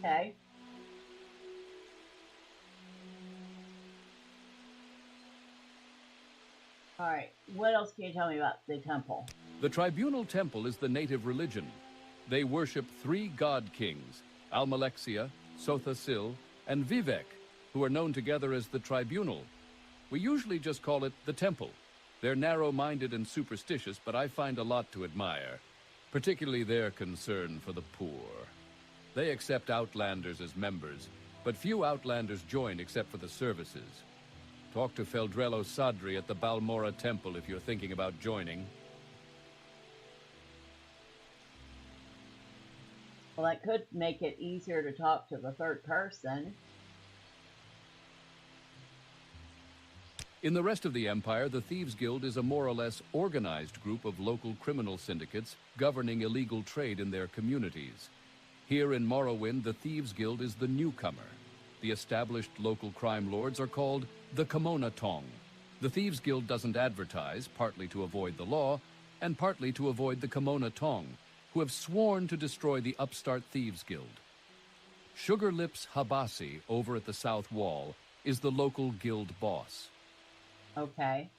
Okay. Alright, what else can you tell me about the temple? The Tribunal Temple is the native religion. They worship 3 god kings, Almalexia, Sotha-Sil, and Vivek, who are known together as the Tribunal. We usually just call it the Temple. They're narrow-minded and superstitious, but I find a lot to admire, particularly their concern for the poor. They accept outlanders as members, but few outlanders join except for the services. Talk to Feldrello Sadri at the Balmora Temple if you're thinking about joining. Well, that could make it easier to talk to the third person. In the rest of the Empire, the Thieves Guild is a more or less organized group of local criminal syndicates governing illegal trade in their communities. Here in Morrowind, the Thieves Guild is the newcomer. The established local crime lords are called the Kimona Tong. The Thieves Guild doesn't advertise, partly to avoid the law, and partly to avoid the Kimona Tong, who have sworn to destroy the upstart Thieves Guild. Sugar Lips Habasi, over at the south wall, is the local guild boss. Okay.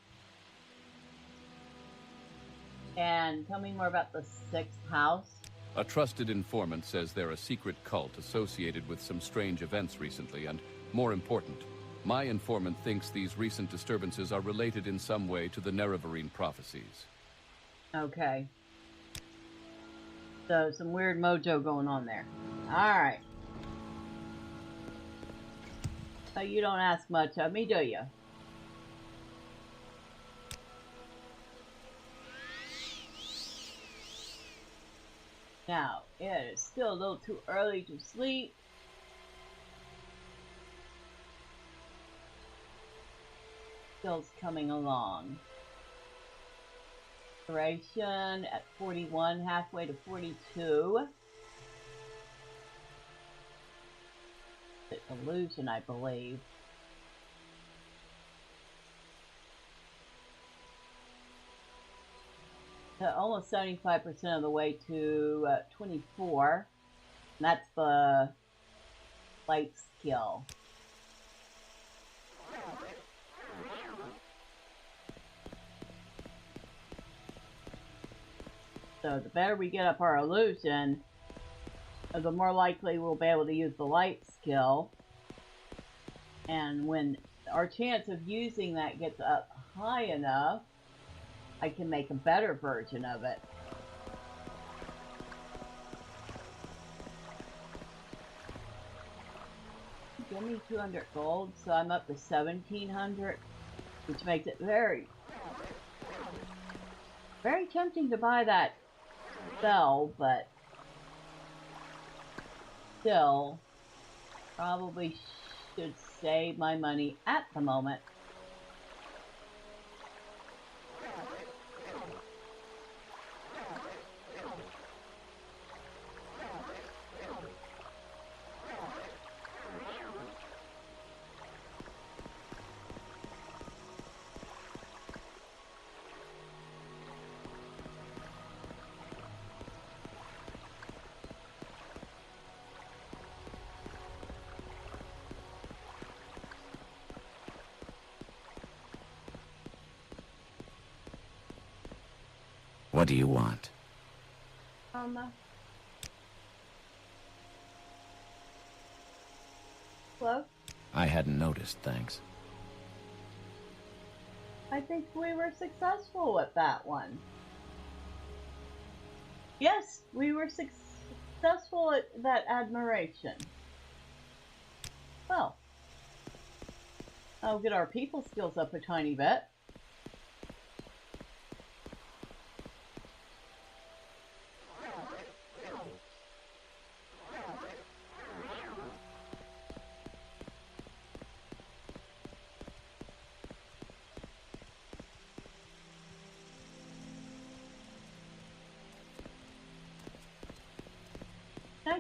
And tell me more about the 6th house. A trusted informant says they're a secret cult associated with some strange events recently, and more important, my informant thinks these recent disturbances are related in some way to the Nerevarine prophecies. Okay. So, some weird mojo going on there. Alright. So you don't ask much of me, do you? Now, it is still a little too early to sleep. Still's coming along. Duration at 41, halfway to 42. It's illusion, I believe. So almost 75% of the way to 24. And that's the light skill. So the better we get up our illusion, the more likely we'll be able to use the light skill. And when our chance of using that gets up high enough, I can make a better version of it. Give me 200 gold, so I'm up to 1,700, which makes it very, very tempting to buy that spell, but still, probably should save my money at the moment. What do you want? Hello? I hadn't noticed, thanks. I think we were successful with that one. Yes, we were successful at that admiration. Well, I'll get our people skills up a tiny bit.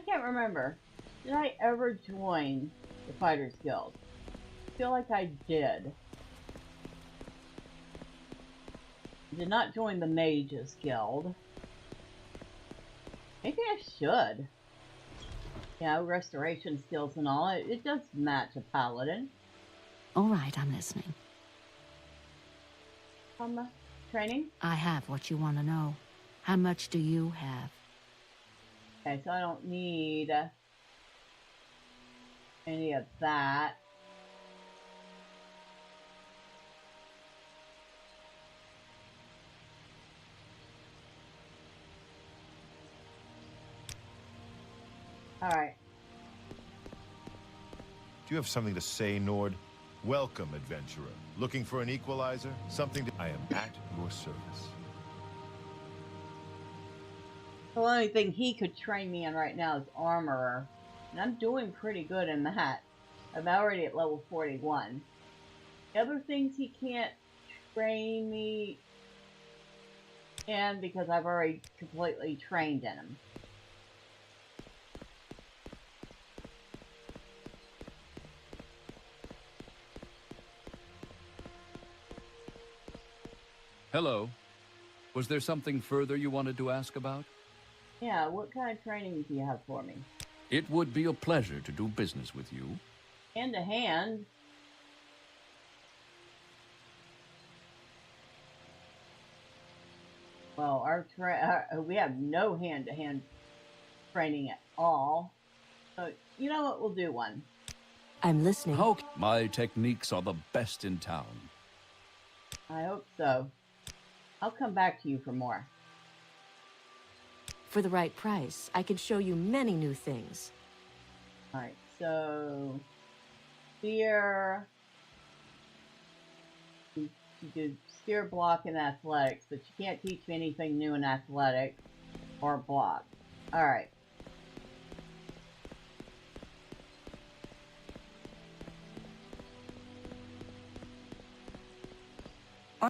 can't remember. Did I ever join the Fighters Guild? I feel like I did. I did not join the Mages Guild. Maybe I should. Yeah, restoration skills and all. It does match a paladin. All right, I'm listening. Training? I have what you want to know. How much do you have? Okay, so I don't need any of that. All right. Do you have something to say, Nord? Welcome, adventurer. Looking for an equalizer? Something to... I am at your service. The only thing he could train me in right now is armorer. And I'm doing pretty good in that. I'm already at level 41. The other things he can't train me in because I've already completely trained in them. Hello. Was there something further you wanted to ask about? Yeah, what kind of training do you have for me? It would be a pleasure to do business with you. Hand to hand. Well, we have no hand-to-hand training at all. So, you know what? We'll do one. I'm listening. My techniques are the best in town. I hope so. I'll come back to you for more. For the right price, I can show you many new things. Alright, so... Spear... You do spear, block, and athletics, but you can't teach me anything new in athletics or block. Alright.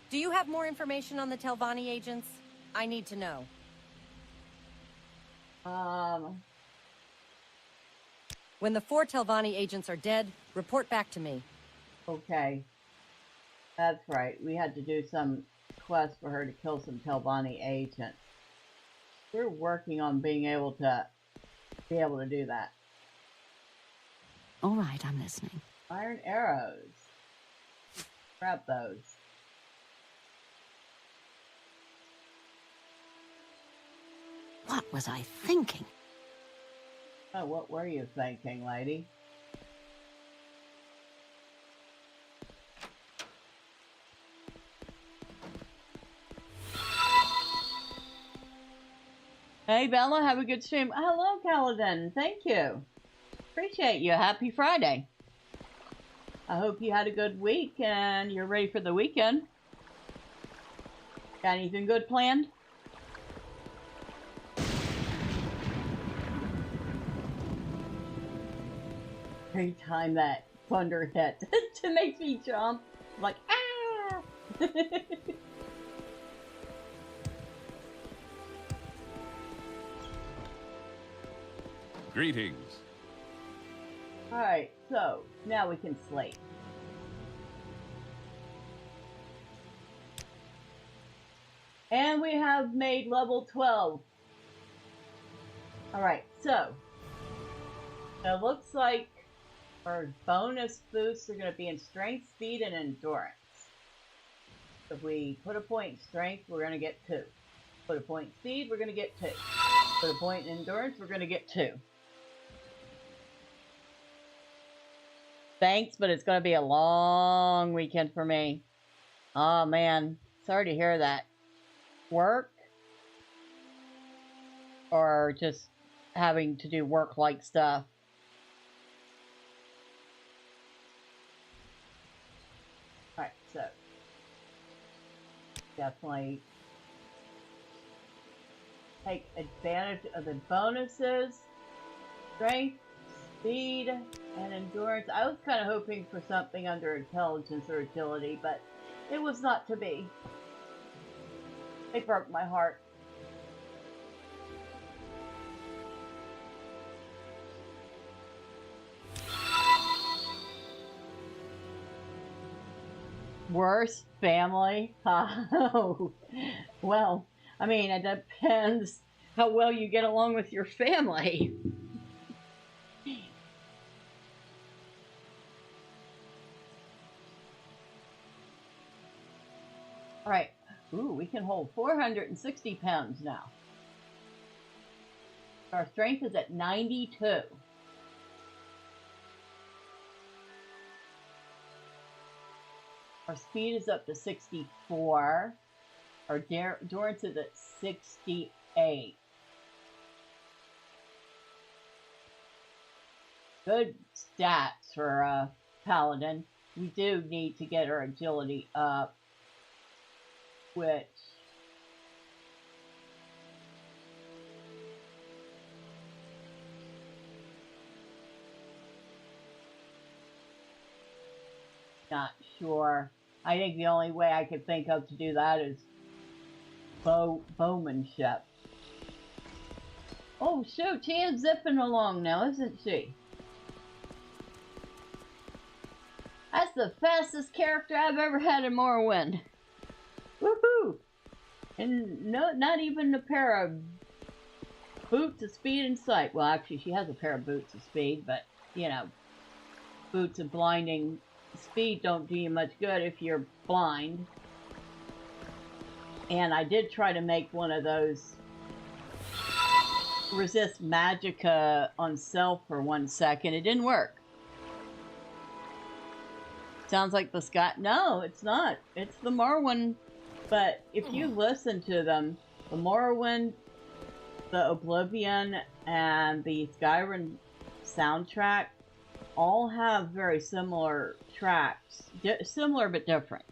Do you have more information on the Telvanni agents? I need to know. When the 4 Telvanni agents are dead, report back to me. Okay. That's right. We had to do some quest for her to kill some Telvanni agents. We're working on being able to do that. All right, I'm listening. Iron arrows. Grab those. What was I thinking? Oh, what were you thinking, lady? Hey, Bella, have a good stream. Hello, Paladin. Thank you. Appreciate you. Happy Friday. I hope you had a good week and you're ready for the weekend. Got anything good planned? Every time that thunder hit, to make me jump, I'm like, ah! Greetings. Alright, so now we can sleep. And we have made level 12. Alright, so it looks like our bonus boosts are going to be in strength, speed, and endurance. If we put a point in strength, we're going to get 2. Put a point in speed, we're going to get 2. Put a point in endurance, we're going to get 2. Thanks, but it's going to be a long weekend for me. Oh man, sorry to hear that. Work? Or just having to do work-like stuff? Alright, so definitely take advantage of the bonuses. Strength, speed, and endurance. I was kind of hoping for something under intelligence or agility, but it was not to be. It broke my heart. Worse, family? Oh, well, I mean, it depends how well you get along with your family. All right. Ooh, we can hold 460 pounds now. Our strength is at 92. Our speed is up to 64. Our endurance is at 68. Good stats for a Paladin. We do need to get our agility up, which not sure. I think the only way I could think of to do that is bowmanship. Oh shoot, she is zipping along now, isn't she? That's the fastest character I've ever had in Morrowind. Woohoo! And no, not even a pair of boots of speed in sight. Well, actually, she has a pair of boots of speed, but, you know, boots of blinding speed don't do you much good if you're blind. And I did try to make one of those resist magicka on self for 1 second. It didn't work. Sounds like the sky. No, it's not. It's the Morrowind. But if you listen to them, the Morrowind, the Oblivion, and the Skyrim soundtrack all have very similar tracks. Similar but different.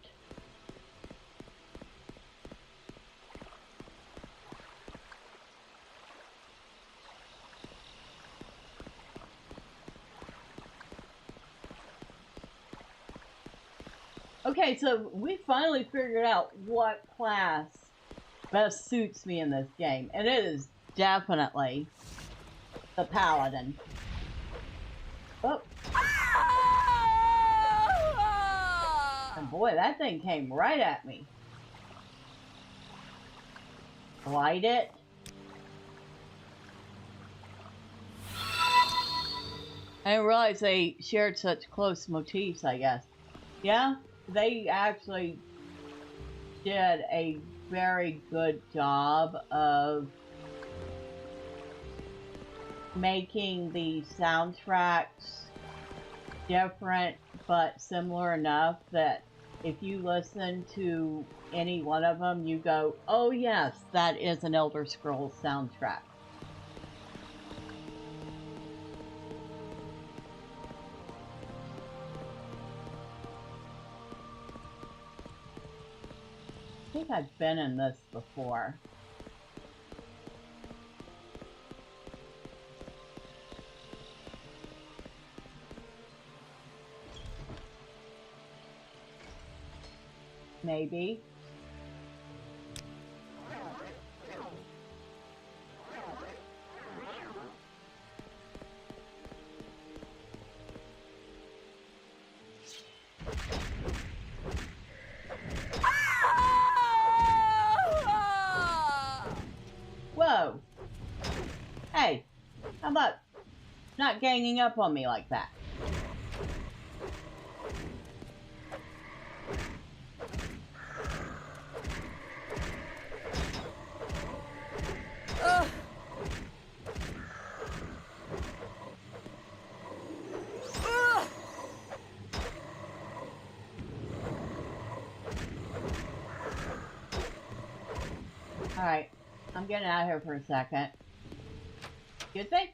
Okay, so we finally figured out what class best suits me in this game. And it is definitely the Paladin. Oh. And boy, that thing came right at me. Light it. I didn't realize they shared such close motifs, I guess. Yeah? They actually did a very good job of making the soundtracks different but similar enough that if you listen to any one of them, you go, oh yes, that is an Elder Scrolls soundtrack. I think I've been in this before. Maybe. Whoa. Hey, how about not ganging up on me like that? Alright, I'm getting out of here for a second. Good thing?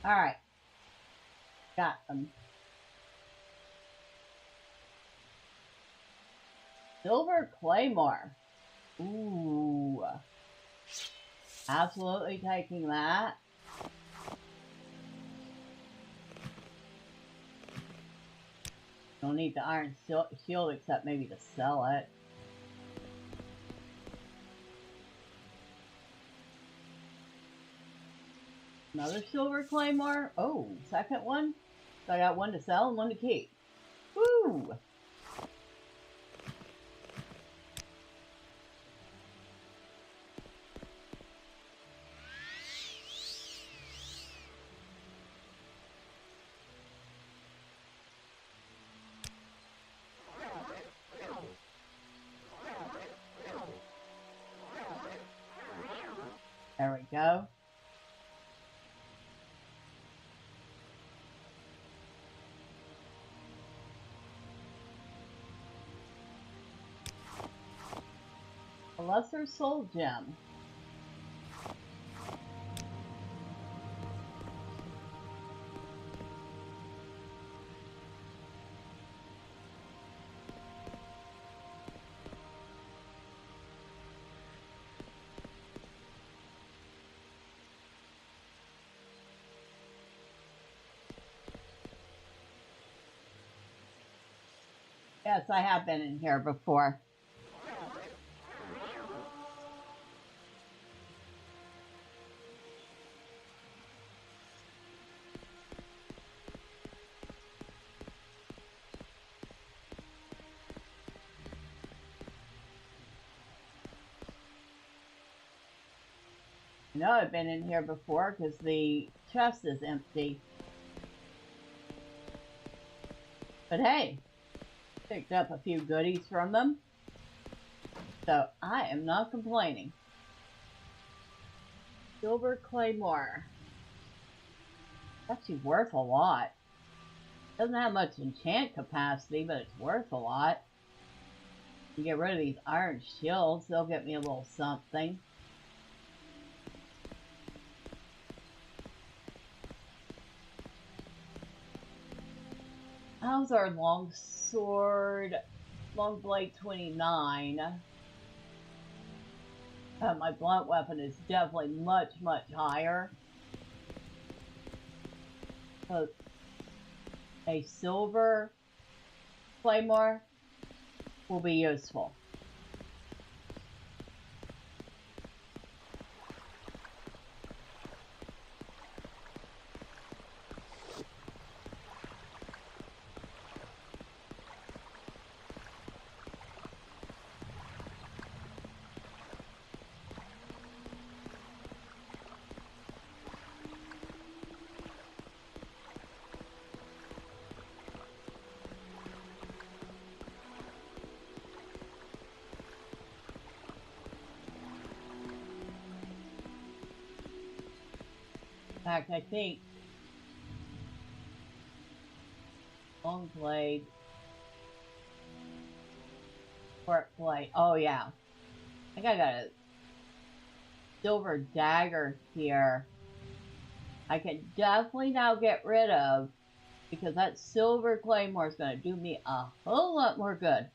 Alright. Got them. Silver Claymore. Ooh. Absolutely taking that. Don't need the iron shield except maybe to sell it. Another silver claymore. Oh, second one. So I got one to sell and one to keep. Woo! There we go. A lesser soul gem. Yes, I have been in here before. I know I've been in here before because the chest is empty. But hey, picked up a few goodies from them. So I am not complaining. Silver Claymore. Actually worth a lot. Doesn't have much enchant capacity, but it's worth a lot. You get rid of these iron shields, they'll get me a little something. How's our long sword? Long blade 29. My blunt weapon is definitely much, much higher. So, a silver claymore will be useful. In fact, I think long blade, short blade. Oh yeah, I think I got a silver dagger here. I can definitely now get rid of because that silver claymore is going to do me a whole lot more good.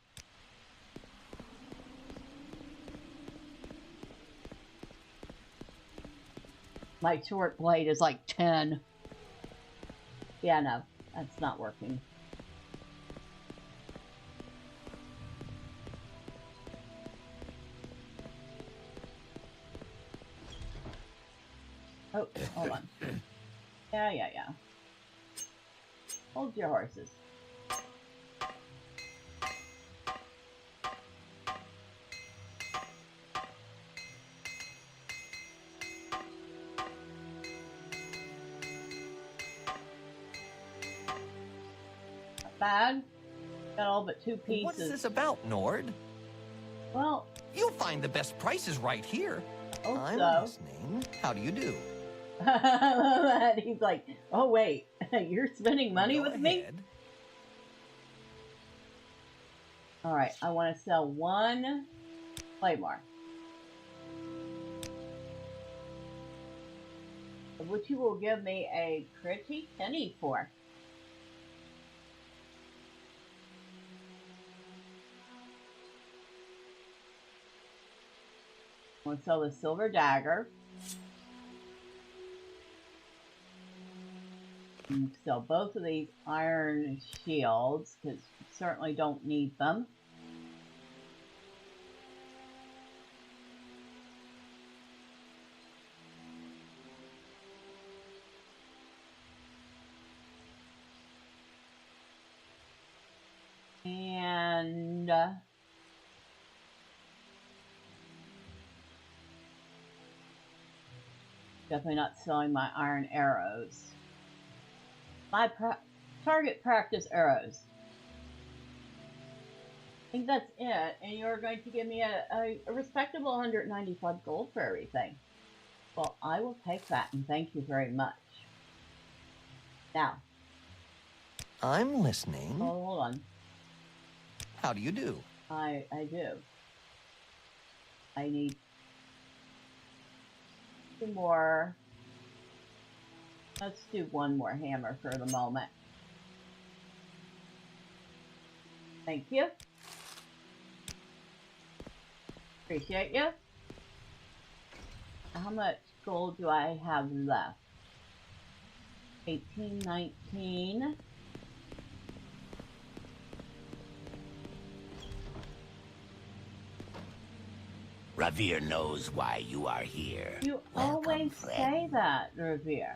My short blade is like 10. Yeah, no, that's not working. Oh, hold on. Yeah. Hold your horses. Bad. Got all but 2 pieces. What's this about, Nord? Well, you'll find the best prices right here. I'm listening. How do you do? He's like, oh wait, you're spending money with me? Alright, I want to sell 1 claymore. which you will give me a pretty penny for. I'm gonna sell the silver dagger. And sell both of these iron shields, because you certainly don't need them. And definitely not selling my iron arrows. My target practice arrows. I think that's it, and you're going to give me a respectable 195 gold for everything. Well, I will take that, and thank you very much. Now. I'm listening. Oh, hold on. How do you do? I do. I need 2 more. Let's do 1 more hammer for the moment. Thank you. Appreciate you. How much gold do I have left? 18, 19. Revere knows why you are here. You always say that, Revere.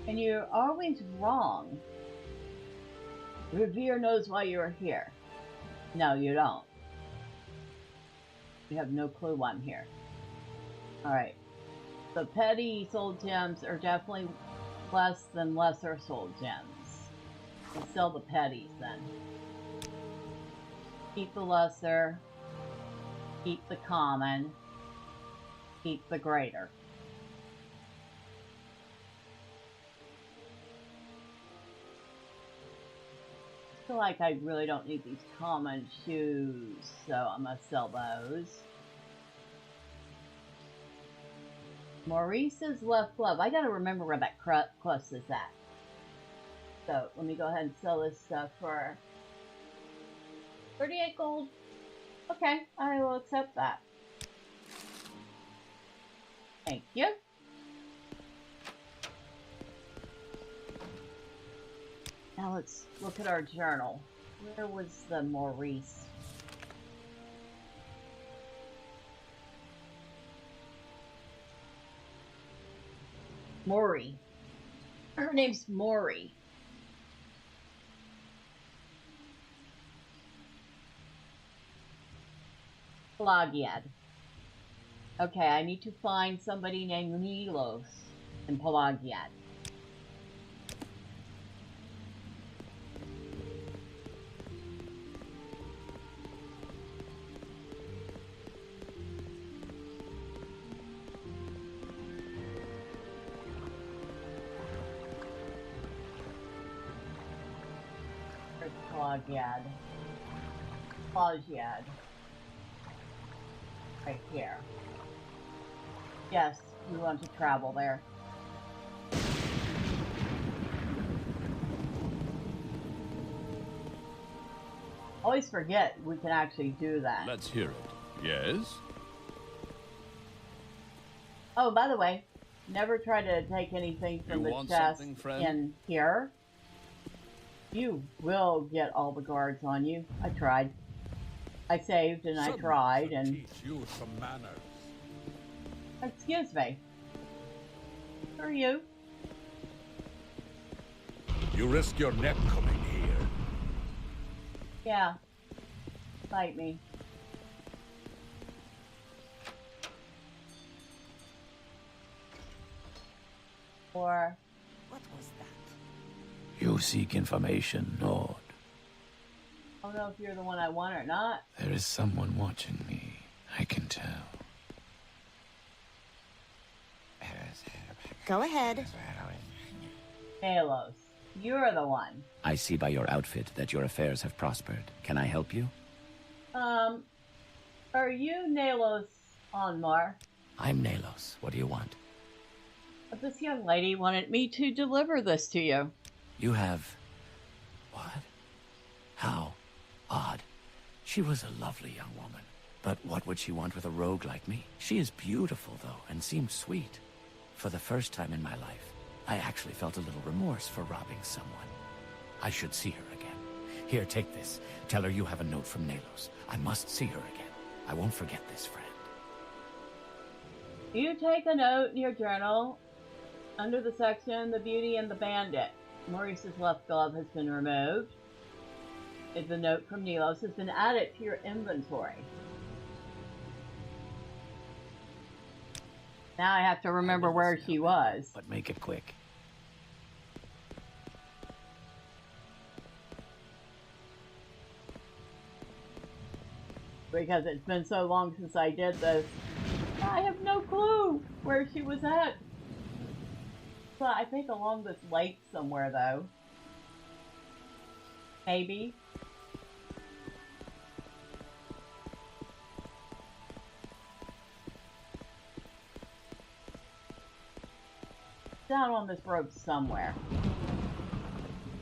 And you're always wrong. Revere knows why you're here. No, you don't. You have no clue why I'm here. Alright. The petty soul gems are definitely less than lesser soul gems. We'll sell the petties then. Keep the lesser. Keep the common. Keep the greater. I feel like I really don't need these common shoes, so I'm gonna sell those. Maurice's left glove. I gotta remember where that quest is at. So let me go ahead and sell this stuff for 38 gold. Okay, I will accept that. Thank you. Now let's look at our journal. Where was the Maurice? Mori. Her name's Mori. Pelagiad. Okay, I need to find somebody named Nilos in Pelagiad. Pelagiad. Pelagiad. Right here. Yes, we want to travel there. Always forget we can actually do that. Let's hear it. Yes? Oh, by the way, never try to take anything from the chest in here. You will get all the guards on you. I tried. I saved and I tried and... Teach you some manners. Excuse me. Who are you? You risk your neck coming here. Yeah. Fight me. Or... What was that? You seek information, Nord. I don't know if you're the one I want or not. There is someone watching me. I can tell. Go ahead. Halos, you're the one. I see by your outfit that your affairs have prospered. Can I help you? Are you Nalos Onmar? I'm Nalos. What do you want? This young lady wanted me to deliver this to you. You have... what? How? Odd. She was a lovely young woman. But what would she want with a rogue like me? She is beautiful, though, and seems sweet. For the first time in my life, I actually felt a little remorse for robbing someone. I should see her again. Here, take this. Tell her you have a note from Nalos. I must see her again. I won't forget this, friend. You take a note in your journal. Under the section, The Beauty and the Bandit. Maurice's left glove has been removed. The note from Nalos has been added to your inventory. Now I have to remember where she was. But make it quick. Because it's been so long since I did this. I have no clue where she was at. So I think along this lake somewhere, though. Maybe. Down on this road somewhere.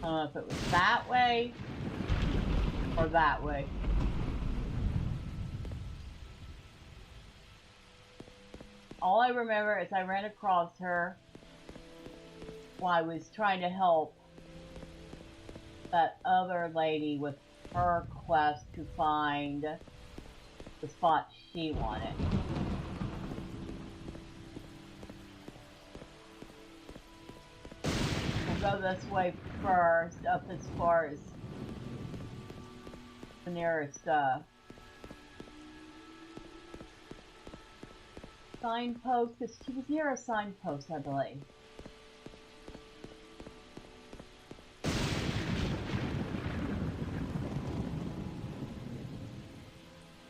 I don't know if it was that way or that way. All I remember is I ran across her while I was trying to help that other lady with her quest to find the spot she wanted. We'll go this way first, up as far as the nearest signpost, because she was near a signpost, I believe.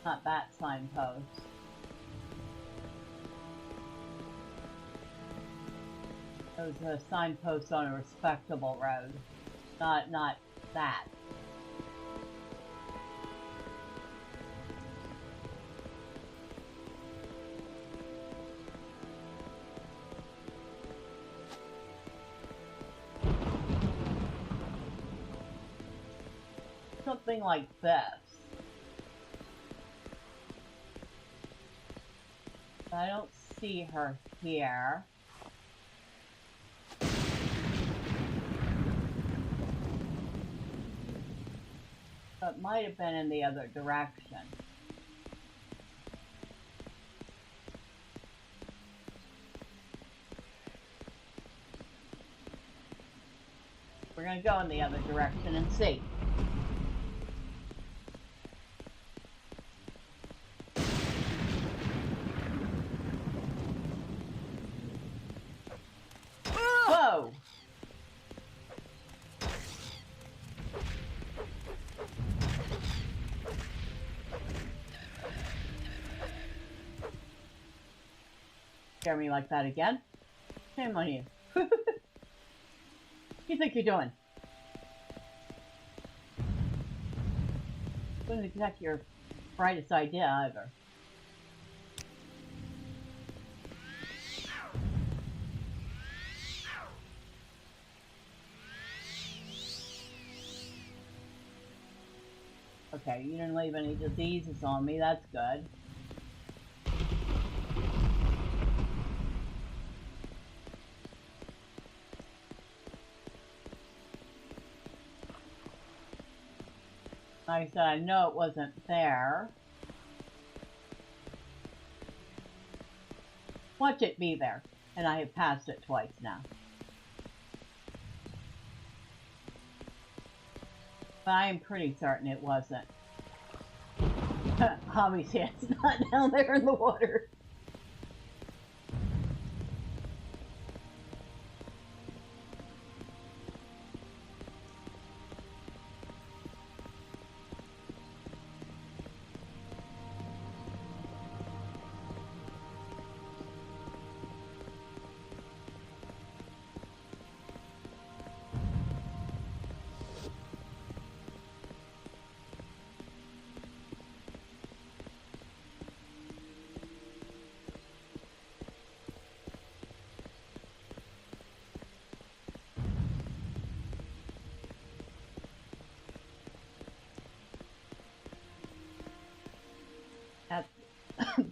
Not that signpost. It was a signpost on a respectable road. Not that. Something like this. I don't see her here. It might have been in the other direction. We're going to go in the other direction and see. Whoa! Scare me like that again? Shame on you. What do you think you're doing? Wasn't exactly your brightest idea either. Okay, you didn't leave any diseases on me, that's good. Like I said, I know it wasn't there. Watch it be there. And I have passed it twice now. But I am pretty certain it wasn't. Obviously, it's not down there in the water.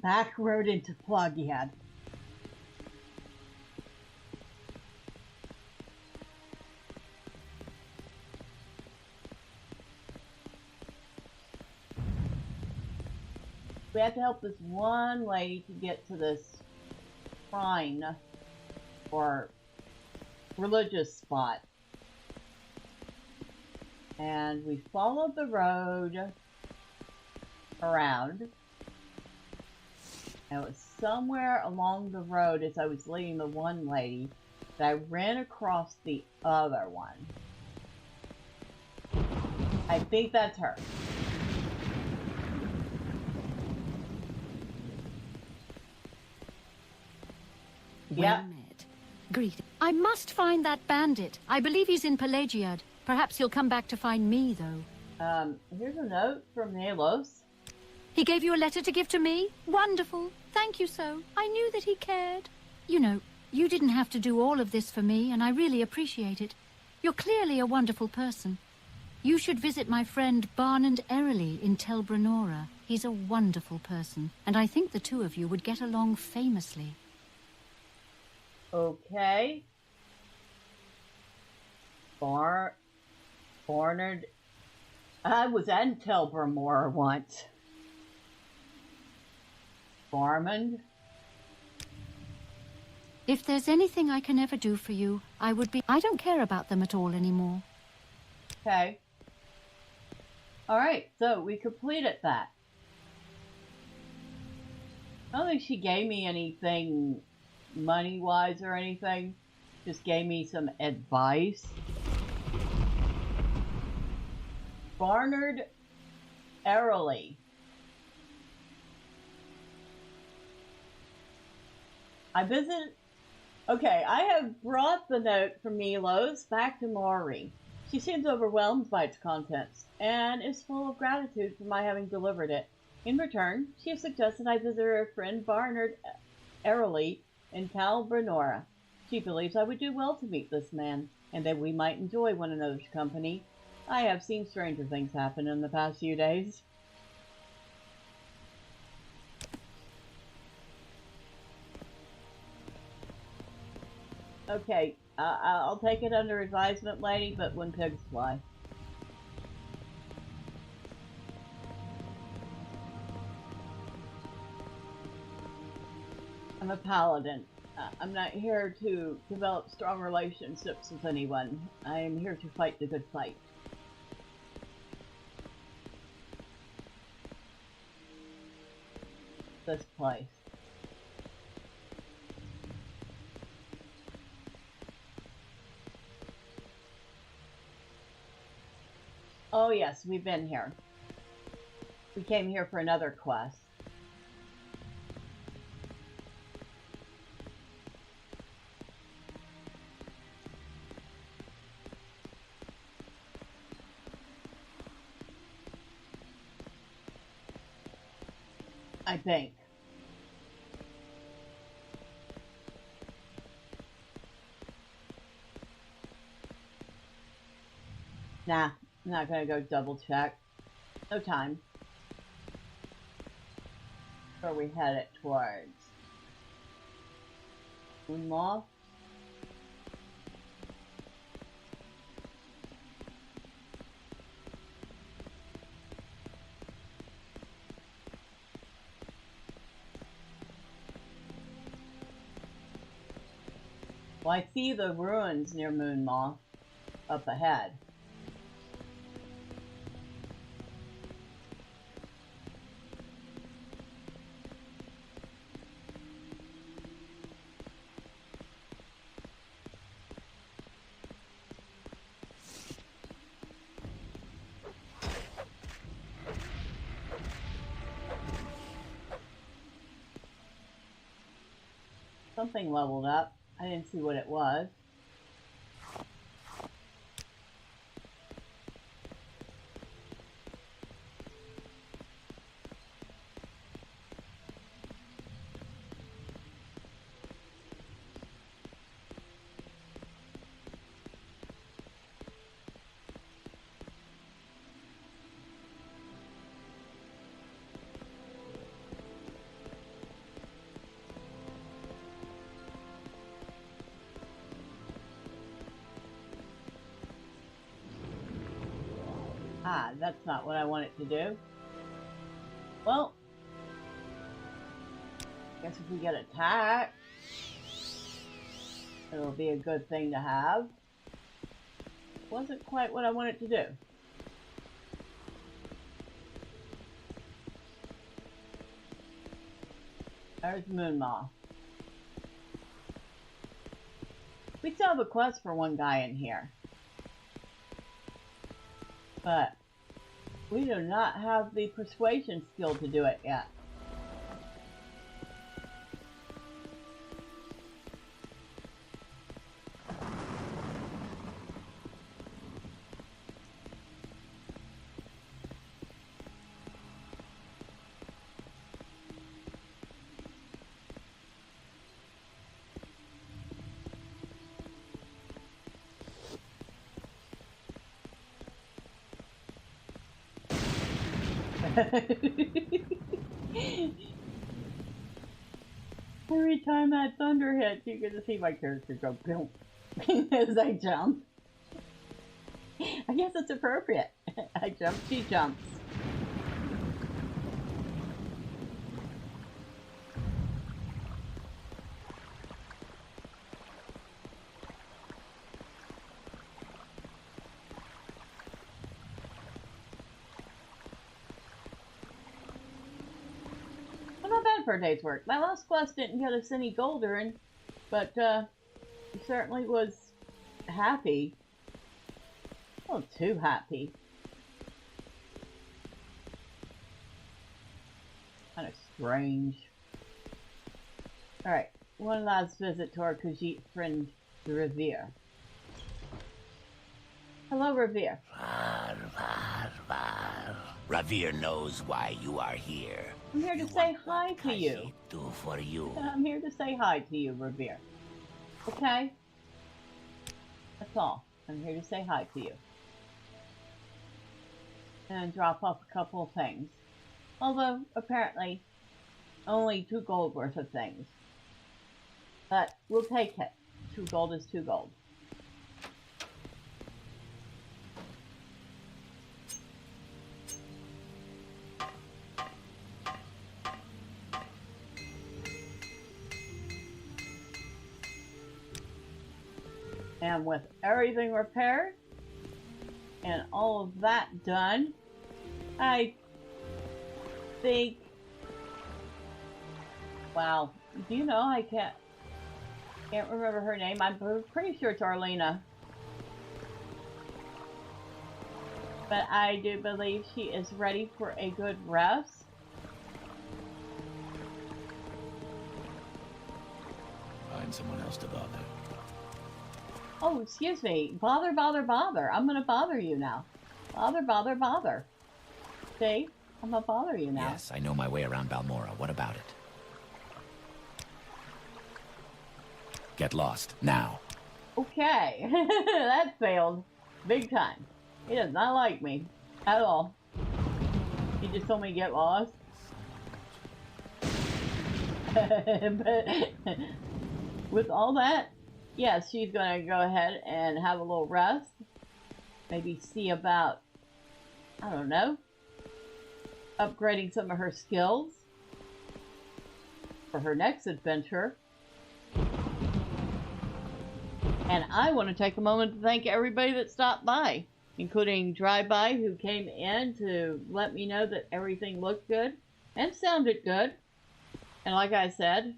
Back road into Plagiad. We have to help this one lady to get to this shrine or religious spot. And we followed the road around. And it was somewhere along the road as I was leading the one lady that I ran across the other one. I think that's her. Well met. Greet. I must find that bandit. I believe he's in Pelagiad. Perhaps he'll come back to find me, though. Here's a note from Nalos. He gave you a letter to give to me? Wonderful. Thank you so. I knew that he cared. You know, you didn't have to do all of this for me, and I really appreciate it. You're clearly a wonderful person. You should visit my friend Barnand Erily in Tel Brenora. He's a wonderful person, and I think the two of you would get along famously. Okay. Barnard. I was in Tel Brenora once. Barmond. If there's anything I can ever do for you, I would be... I don't care about them at all anymore. Okay. Alright, so we completed that. I don't think she gave me anything money-wise or anything. Just gave me some advice. Barnard Erily. I visited... Okay, I have brought the note from Milos back to Maury. She seems overwhelmed by its contents, and is full of gratitude for my having delivered it. In return, she has suggested I visit her friend Barnard Erily in Tel Brenora. She believes I would do well to meet this man, and that we might enjoy one another's company. I have seen stranger things happen in the past few days. Okay, I'll take it under advisement, lady, but when pigs fly. I'm a paladin. I'm not here to develop strong relationships with anyone. I am here to fight the good fight. This place. Oh yes, we've been here. We came here for another quest. I think. Nah, I'm not gonna go double check. No time. Where are we headed towards? Moonlaw? Well, I see the ruins near Moonlaw up ahead. Something leveled up. I didn't see what it was. Ah, that's not what I want it to do. Well, I guess if we get attacked, it'll be a good thing to have. Wasn't quite what I wanted to do. There's Moon Moth. We still have a quest for one guy in here. But we do not have the persuasion skill to do it yet. Every time that thunder hits, you get to see my character go boom as I jump. I guess it's appropriate. I jump, she jumps. For a day's work. My last quest didn't get us any gold earned, but he certainly was happy. Well, too happy. Kind of strange. Alright, one last visit to our Khajiit friend, the Revere. Hello, Revere. Revere knows why you are here. I'm here to say hi to you. Do for you. I'm here to say hi to you, Revere. Okay? That's all. I'm here to say hi to you. And drop off a couple of things. Although, apparently, only 2 gold worth of things. But we'll take it. 2 gold is 2 gold. And with everything repaired and all of that done, I think, wow, do you know, I can't remember her name. I'm pretty sure it's Arlena. But I do believe she is ready for a good rest. Find someone else to bother. Oh, excuse me. Bother, bother, bother. I'm gonna bother you now. Bother, bother, bother. See? I'm gonna bother you now. Yes, I know my way around Balmora. What about it? Get lost, now. Okay. That failed. Big time. He does not like me. At all. He just told me to get lost. But with all that, yes, she's going to go ahead and have a little rest. Maybe see about, I don't know, upgrading some of her skills for her next adventure. And I want to take a moment to thank everybody that stopped by, including Drive-By, who came in to let me know that everything looked good and sounded good. And like I said,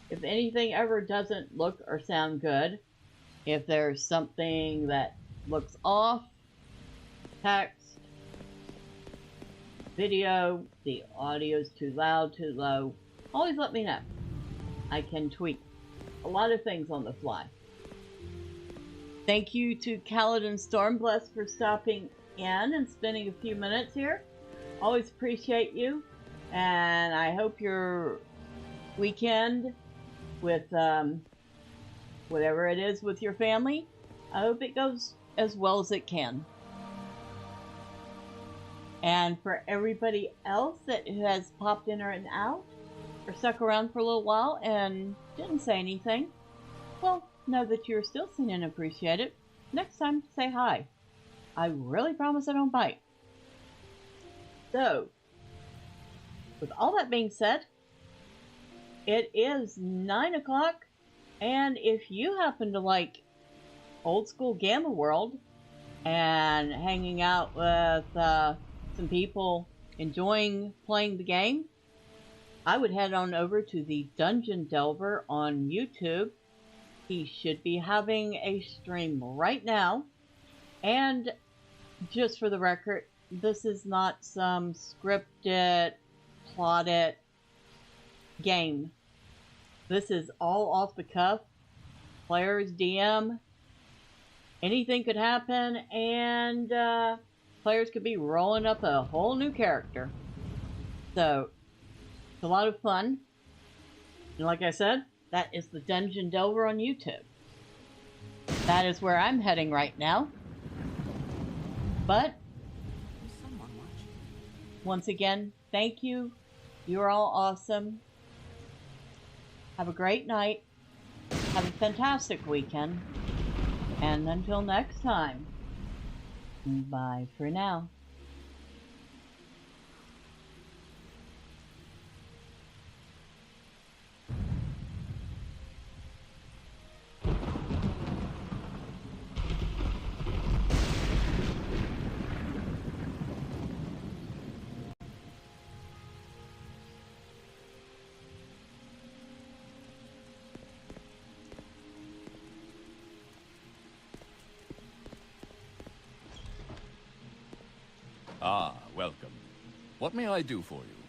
if anything ever doesn't look or sound good, if there's something that looks off, text, video, the audio's too loud, too low, always let me know. I can tweak a lot of things on the fly. Thank you to Paladin Stormblessed for stopping in and spending a few minutes here. Always appreciate you, and I hope your weekend with whatever it is with your family, I hope it goes as well as it can. And for everybody else that has popped in or out or stuck around for a little while and didn't say anything, well, know that you're still seen and appreciated. Next time, say hi. I really promise I don't bite. So, with all that being said, it is 9 o'clock, and if you happen to like old school Gamma World and hanging out with some people enjoying playing the game, I would head on over to the Dungeon Delver on YouTube. He should be having a stream right now. And just for the record, this is not some scripted, plotted game. This is all off the cuff. Players DM. Anything could happen, and players could be rolling up a whole new character. So, it's a lot of fun. And like I said, that is the Dungeon Delver on YouTube. That is where I'm heading right now. But, once again, thank you. You're all awesome. Have a great night. Have a fantastic weekend. And until next time, bye for now. Ah, welcome. What may I do for you?